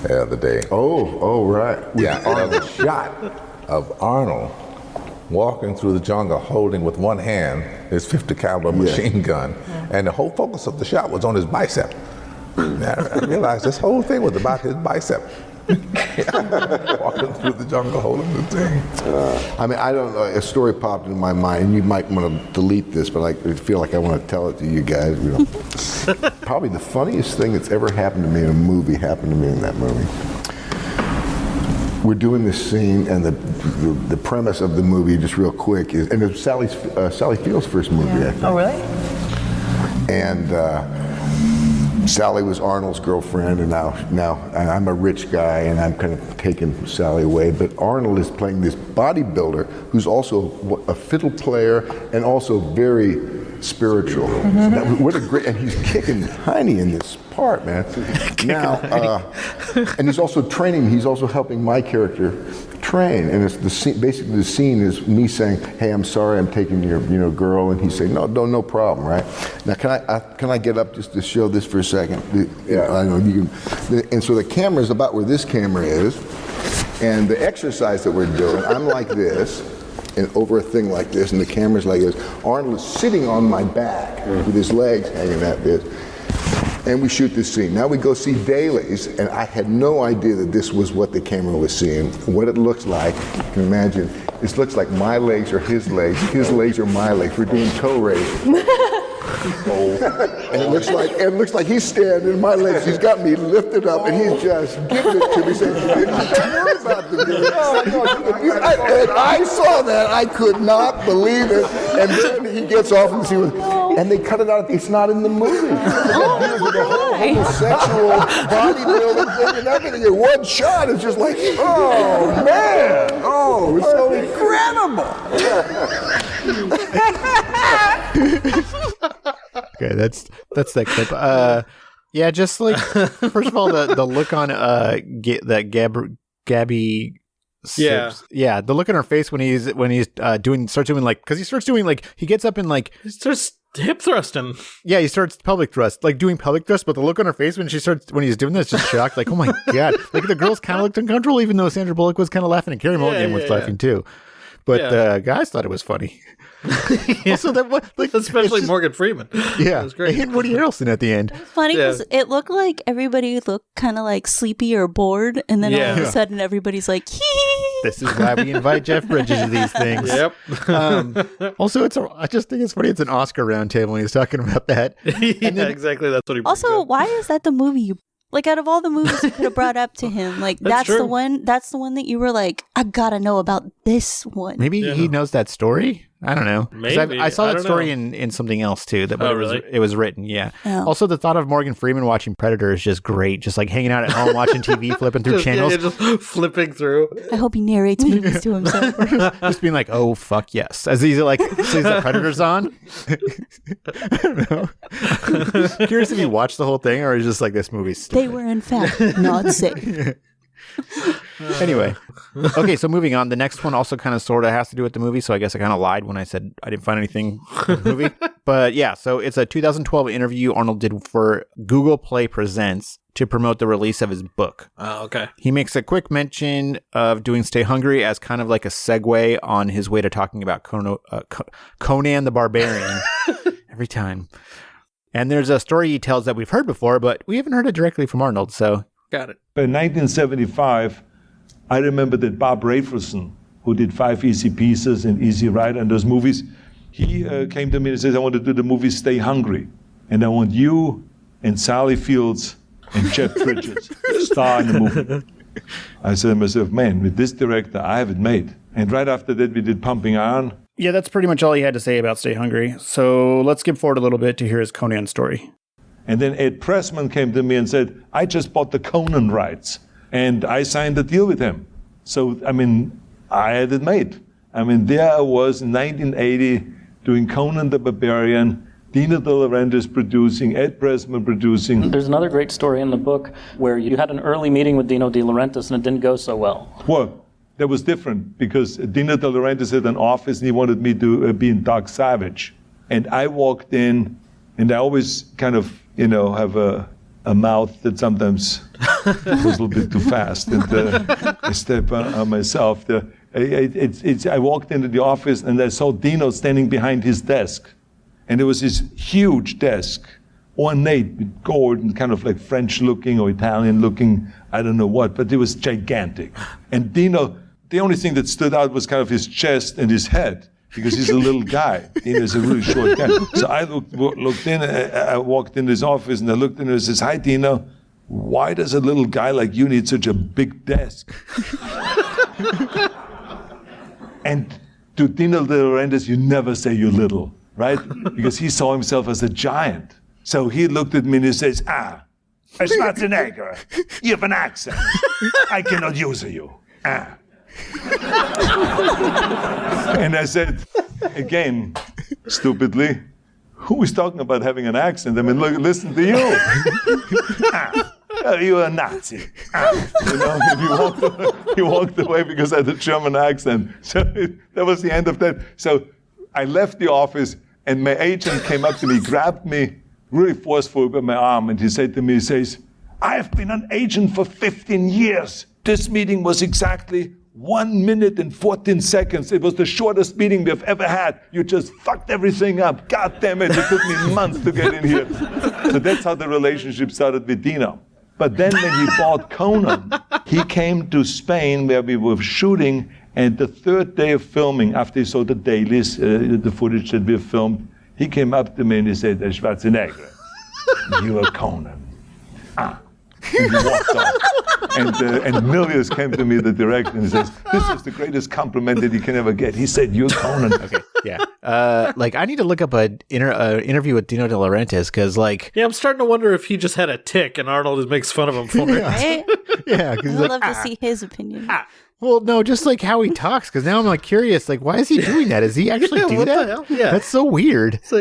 the other day. Oh, right. Yeah, and the shot of Arnold walking through the jungle holding with one hand his 50 caliber machine gun, and the whole focus of the shot was on his bicep. I realized this whole thing was about his bicep. Walking through the jungle holding the thing. I mean, I don't know. A story popped in my mind, and you might want to delete this, but I feel like I want to tell it to you guys. Probably the funniest thing that's ever happened to me in a movie happened to me in that movie. we're doing this scene, and the premise of the movie, just real quick, is, and it's Sally Field's first movie, I think. Oh, really? And Sally was Arnold's girlfriend, and now I'm a rich guy, and I'm kind of taking Sally away. But Arnold is playing this bodybuilder who's also a fiddle player and also very spiritual. What a great, and he's kicking tiny in this part, man. Now, and he's also training. He's also helping my character train, and it's the scene. Basically, the scene is me saying, "Hey, I'm sorry, I'm taking your girl," and he's saying, "No problem, right?" Now, can I get up just to show this for a second? Yeah, I know you can. And so the camera is about where this camera is, and the exercise that we're doing, I'm like this, and over a thing like this, and the camera's like this. Arnold is sitting on my back with his legs hanging like this. And we shoot this scene. Now we go see Daly's, and I had no idea that this was what the camera was seeing. What it looks like, you can imagine, it looks like my legs are his legs are my legs. We're doing toe raising. And it looks like he's standing in my legs. He's got me lifted up, and he's just giving it to me, saying, "Don't worry about the dude." And I saw that. I could not believe it. And then he gets off and and they cut it out. It's not in the movie. The whole homosexual bodybuilding thing and everything in one shot is just like, oh man, oh, it's so incredible. Okay, that's that clip. Yeah, just like first of all, the look on Gabby. Yeah, the look on her face when he's starts doing like, because he starts doing like, he gets up and like he starts hip thrusting. Yeah, he starts pelvic thrust, like doing pelvic thrust, but the look on her face when he's doing this, just shocked, like, oh my god, like the girls kind of looked uncomfortable, even though Sandra Bullock was kind of laughing and Carey Mulligan was laughing too. But the guys thought it was funny. Also, especially Morgan Freeman. Yeah, it was great. And Woody Harrelson at the end. It's funny because it looked like everybody looked kind of like sleepy or bored, and then all of a sudden everybody's like, hee. This is why we invite Jeff Bridges to these things. Yep. Also, I just think it's funny. It's an Oscar roundtable when he's talking about that. Exactly. That's what he. Also, why is that the movie you? Like, out of all the movies you could have brought up to him, like that's the one that you were like, I gotta know about this one. Maybe he knows that story. I don't know. Maybe. I saw that story in something else too. It was written. Yeah. Oh. Also, the thought of Morgan Freeman watching Predator is just great. Just like hanging out at home watching TV, flipping through channels, just flipping through. I hope he narrates movies to himself. Just being like, "Oh fuck yes," as he's like, sees the Predator's on. I don't know. Curious if he watched the whole thing or is just like, this movie's stupid. They were in fact not safe. Anyway, okay, so moving on. The next one also kind of sort of has to do with the movie, so I guess I kind of lied when I said I didn't find anything with the movie. But yeah, so it's a 2012 interview Arnold did for Google Play Presents to promote the release of his book. Oh, okay. He makes a quick mention of doing Stay Hungry as kind of like a segue on his way to talking about Conan the Barbarian every time. And there's a story he tells that we've heard before, but we haven't heard it directly from Arnold, so... Got it. In 1975, I remember that Bob Raferson, who did 5 Easy Pieces and Easy Rider and those movies, he came to me and says, I want to do the movie Stay Hungry. And I want you and Sally Fields and Jeff Bridges to star in the movie. I said to myself, man, with this director, I have it made. And right after that, we did Pumping Iron. Yeah, that's pretty much all he had to say about Stay Hungry. So let's skip forward a little bit to hear his Conan story. And then Ed Pressman came to me and said, I just bought the Conan rights. And I signed a deal with him. So, I mean, I had it made. I mean, there I was in 1980 doing Conan the Barbarian, Dino De Laurentiis producing, Ed Pressman producing. There's another great story in the book where you had an early meeting with Dino De Laurentiis and it didn't go so well. Well, that was different because Dino De Laurentiis had an office and he wanted me to be in Doc Savage. And I walked in, and I always kind of, have a mouth that sometimes goes a little bit too fast. And I step on myself. I walked into the office and I saw Dino standing behind his desk. And there was this huge desk, ornate with gold and kind of like French looking or Italian looking, I don't know what, but it was gigantic. And Dino, the only thing that stood out was kind of his chest and his head, because he's a little guy. Dino's a really short guy. So I looked in, I walked in his office and I looked in and I says, hi, Dino. why does a little guy like you need such a big desk? And to Dino De Laurentiis, you never say you're little, right? Because he saw himself as a giant. So he looked at me and he says, Schwarzenegger, you have an accent. I cannot use you. And I said, again, stupidly, who is talking about having an accent? I mean, look, listen to you. You're a Nazi. And he walked away because I had a German accent. So that was the end of that. So I left the office, and my agent came up to me, grabbed me really forcefully by my arm, and he said to me, he says, I've been an agent for 15 years. This meeting was exactly 1 minute and 14 seconds. It was the shortest meeting we've ever had. You just fucked everything up. God damn it, it took me months to get in here. So that's how the relationship started with Dino. But then when he bought Conan, he came to Spain where we were shooting, and the third day of filming, after he saw the dailies, the footage that we filmed, he came up to me and he said, Schwarzenegger, you are Conan. And he walked off. And Milius came to me, the director, and he says, this is the greatest compliment that you can ever get. He said, you're Conan. Okay, yeah. I need to look up an interview with Dino De Laurentiis, because, Yeah, I'm starting to wonder if he just had a tick and Arnold makes fun of him for it. Right? Yeah, I'd love to see his opinion. Well, no, just how he talks, because now I'm curious, why is he doing that? Is he actually do what that? the hell? Yeah. That's so weird. It's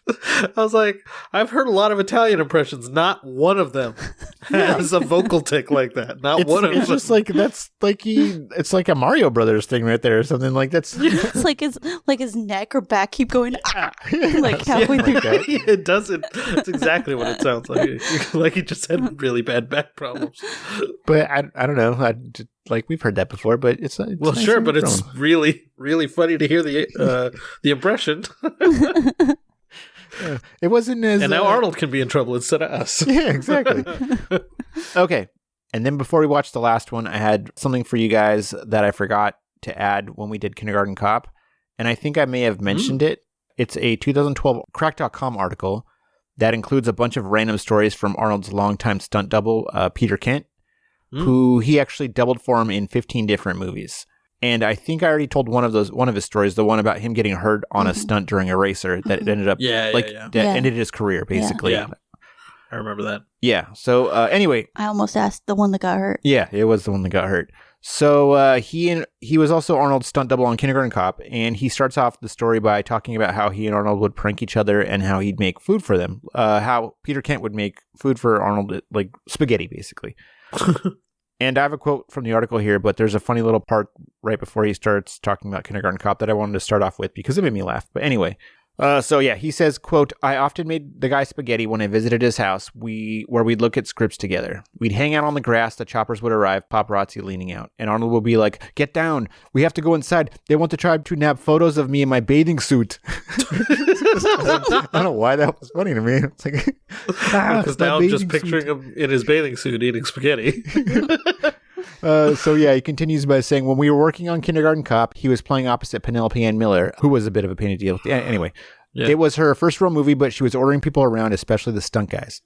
I was like, I've heard a lot of Italian impressions. Not one of them has a vocal tick like that. Not one of them. It's just it's like a Mario Brothers thing right there or something. That's It's like his neck or back keep going like halfway through. It doesn't. That's exactly what it sounds like. Like he just had really bad back problems. But I don't know. We've heard that before, but it's well, nice sure, but it's really, really funny to hear the impression. Yeah. It wasn't as... And now Arnold can be in trouble instead of us. Yeah, exactly. Okay. And then before we watch the last one, I had something for you guys that I forgot to add when we did Kindergarten Cop. And I think I may have mentioned it. It's a 2012 Crack.com article that includes a bunch of random stories from Arnold's longtime stunt double, Peter Kent, who he actually doubled for him in 15 different movies. And I think I already told one of his stories, the one about him getting hurt on a stunt during a racer that ended up ended his career basically. Yeah. I remember that. Yeah. So anyway, I almost asked the one that got hurt. Yeah, it was the one that got hurt. So he was also Arnold's stunt double on Kindergarten Cop, and he starts off the story by talking about how he and Arnold would prank each other and how he'd make food for them. How Peter Kent would make food for Arnold, like spaghetti, basically. And I have a quote from the article here, but there's a funny little part right before he starts talking about Kindergarten Cop that I wanted to start off with because it made me laugh. But anyway, he says, quote, I often made the guy spaghetti when I visited his house, where we'd look at scripts together. We'd hang out on the grass, the choppers would arrive, paparazzi leaning out. And Arnold would be like, get down, we have to go inside. They want the tribe to nab photos of me in my bathing suit. I don't know why that was funny to me. It's like, because now I'm just picturing him in his bathing suit eating spaghetti. He continues by saying, when we were working on Kindergarten Cop, he was playing opposite Penelope Ann Miller, who was a bit of a pain to deal with. Anyway, It was her first real movie, but she was ordering people around, especially the stunt guys.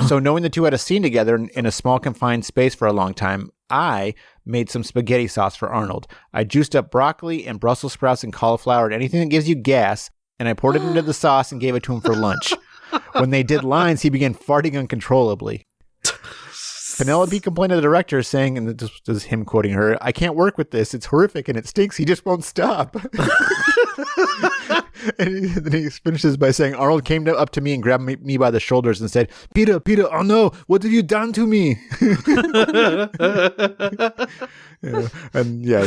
So knowing the two had a scene together in a small confined space for a long time, I made some spaghetti sauce for Arnold. I juiced up broccoli and Brussels sprouts and cauliflower and anything that gives you gas, and I poured it into the sauce and gave it to him for lunch. When they did lines, he began farting uncontrollably. Penelope complained to the director, saying, and this is him quoting her, I can't work with this. It's horrific and it stinks. He just won't stop. And then he finishes by saying, Arnold came up to me and grabbed me by the shoulders and said, Peter, oh no, what have you done to me? He's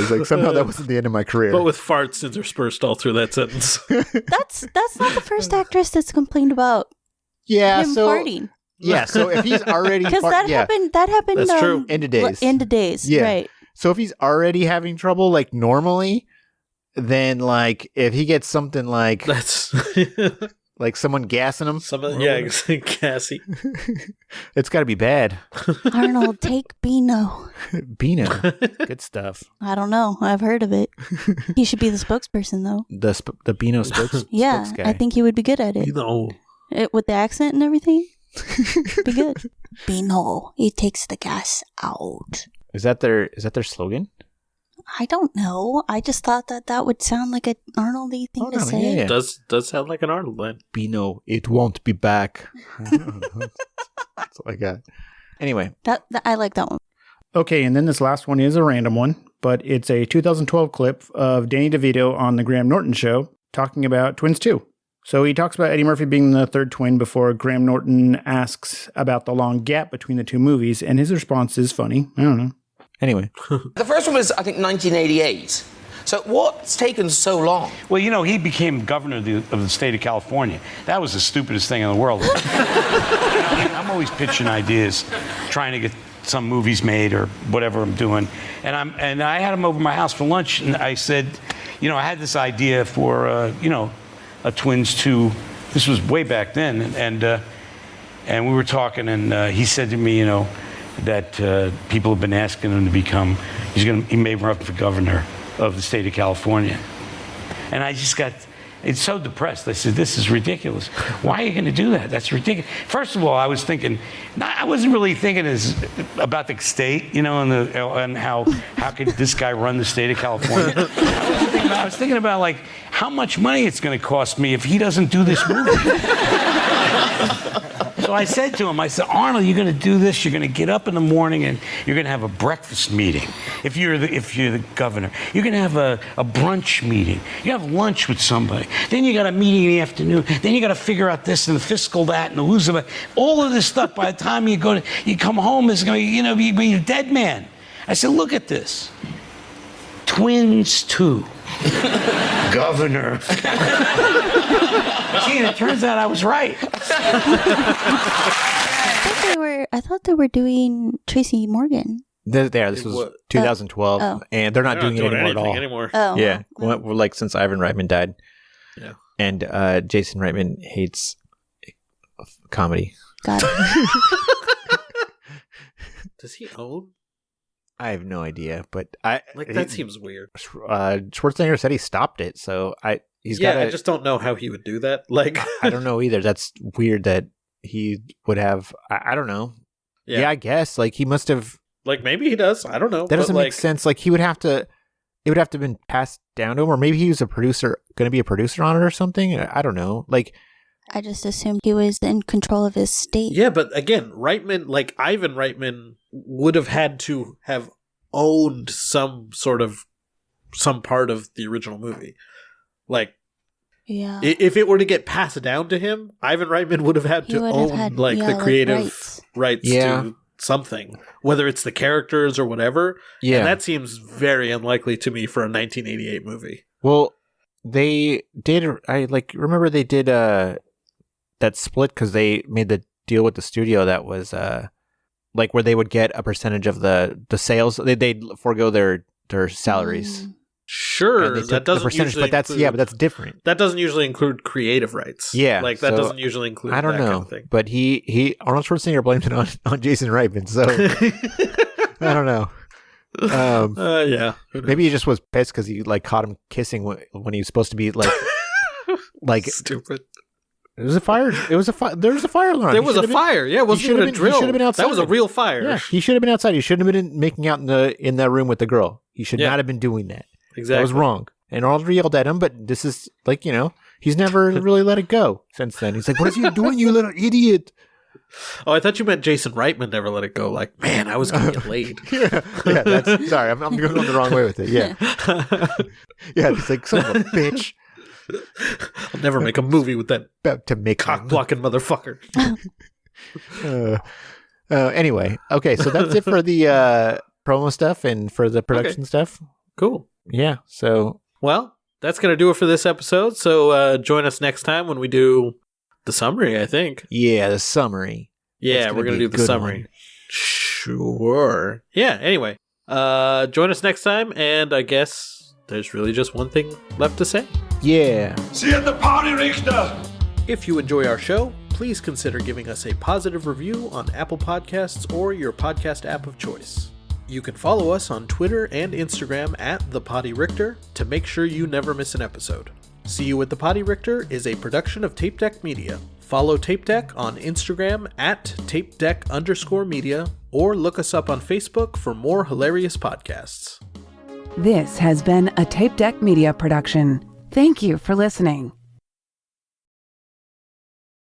like, somehow that wasn't the end of my career. But with farts interspersed all through that sentence. That's not the first actress that's complained about him farting. Yeah, so if he's already... Because that happened... That's true. End of days. End of days, yeah. Right. So if he's already having trouble, normally, then, if he gets something like... That's... like someone gassing him? Gassy. It's got to be bad. Arnold, take Beano. Beano. Good stuff. I don't know. I've heard of it. He should be the spokesperson, though. The Beano spokes yeah, guy. I think he would be good at it. No. With the accent and everything? Be good. Bino, it takes the gas out. Is that their slogan? I don't know. I just thought that would sound like an Arnold-y thing to say. Yeah. Does sound like an Arnold line. Bino, it won't be back. That's all I got. Anyway. That I like that one. Okay, and then this last one is a random one, but it's a 2012 clip of Danny DeVito on The Graham Norton Show talking about Twins 2. So he talks about Eddie Murphy being the third twin before Graham Norton asks about the long gap between the two movies, and his response is funny. I don't know. Anyway. The first one was, I think, 1988. So what's taken so long? Well, you know, he became governor of the state of California. That was the stupidest thing in the world. I'm always pitching ideas, trying to get some movies made or whatever I'm doing. And I had him over my house for lunch, and I said, you know, I had this idea for, you know, a Twins 2. This was way back then, and we were talking, and he said to me, you know, that people have been asking him to become. He made him up for governor of the state of California, and I just it's so depressed. I said, this is ridiculous. Why are you going to do that? That's ridiculous. First of all, I was thinking, I wasn't really thinking about the state, you know, and how could this guy run the state of California. I was thinking about like how much money it's going to cost me if he doesn't do this movie. So I said to him, Arnold, you're going to do this. You're going to get up in the morning and you're going to have a breakfast meeting. If you're the governor, you're going to have a brunch meeting. You have lunch with somebody. Then you got a meeting in the afternoon. Then you got to figure out this and the fiscal that and the who's about. All of this stuff. By the time you come home, is going to, you know, be a dead man. I said, look at this. Twins 2. Governor. See, and it turns out I was right. I thought they were doing Tracy Morgan. This was 2012, and they're not doing it anymore at all. Oh, yeah, like since Ivan Reitman died. Yeah, and Jason Reitman hates comedy. Got it. Does he own? I have no idea, but that seems weird. Schwarzenegger said he stopped it, so I just don't know how he would do that. Like, I don't know either. That's weird that he would have. I don't know. Yeah, I guess like he must have. Like maybe he does. I don't know. That doesn't make sense. Like he would have to. It would have to have been passed down to him, or maybe he was going to be a producer on it or something. I don't know. Like. I just assumed he was in control of his state. Yeah, but again, Reitman, like Ivan Reitman, would have had to have owned some part of the original movie. Like, yeah, if it were to get passed down to him, Ivan Reitman would have had to own the creative rights to something, whether it's the characters or whatever. Yeah, and that seems very unlikely to me for a 1988 movie. Well, they did. I remember they did that split because they made the deal with the studio that was where they would get a percentage of the sales. They'd forego their salaries. Sure, that doesn't usually. But that's different. That doesn't usually include creative rights. Yeah, that doesn't usually include. I don't know, kind of thing. But Arnold Schwarzenegger blamed it on Jason Reitman. So I don't know. Yeah, maybe he just was pissed because he caught him kissing when he was supposed to be like stupid. It was a fire. There was a fire alarm. There was a fire. Yeah, it wasn't even a drill. He should have been outside. That was a real fire. Yeah, he should have been outside. He shouldn't have been making out in that room with the girl. He should not have been doing that. Exactly. That was wrong. And Arnold yelled at him, but this is he's never really let it go since then. He's like, "What are you doing, you little idiot?" Oh, I thought you meant Jason Reitman never let it go. Like, man, I was going to get laid. That's sorry. I'm going the wrong way with it. Yeah. Yeah, it's like, son of a bitch. I'll never make a movie with that about to make cock-blocking motherfucker. Anyway, okay, so that's it for the promo stuff and for the production stuff. Cool. Yeah, so... Well, that's going to do it for this episode, so join us next time when we do the summary, I think. Yeah, the summary. Yeah, we're going to do the summary. One. Sure. Yeah, anyway, join us next time, and I guess there's really just one thing left to say. Yeah. See you at the party, Richter! If you enjoy our show, please consider giving us a positive review on Apple Podcasts or your podcast app of choice. You can follow us on Twitter and Instagram at The Potty Richter to make sure you never miss an episode. See You at the Potty Richter is a production of Tape Deck Media. Follow Tape Deck on Instagram at tapedeck_media, or look us up on Facebook for more hilarious podcasts. This has been a Tape Deck Media production. Thank you for listening.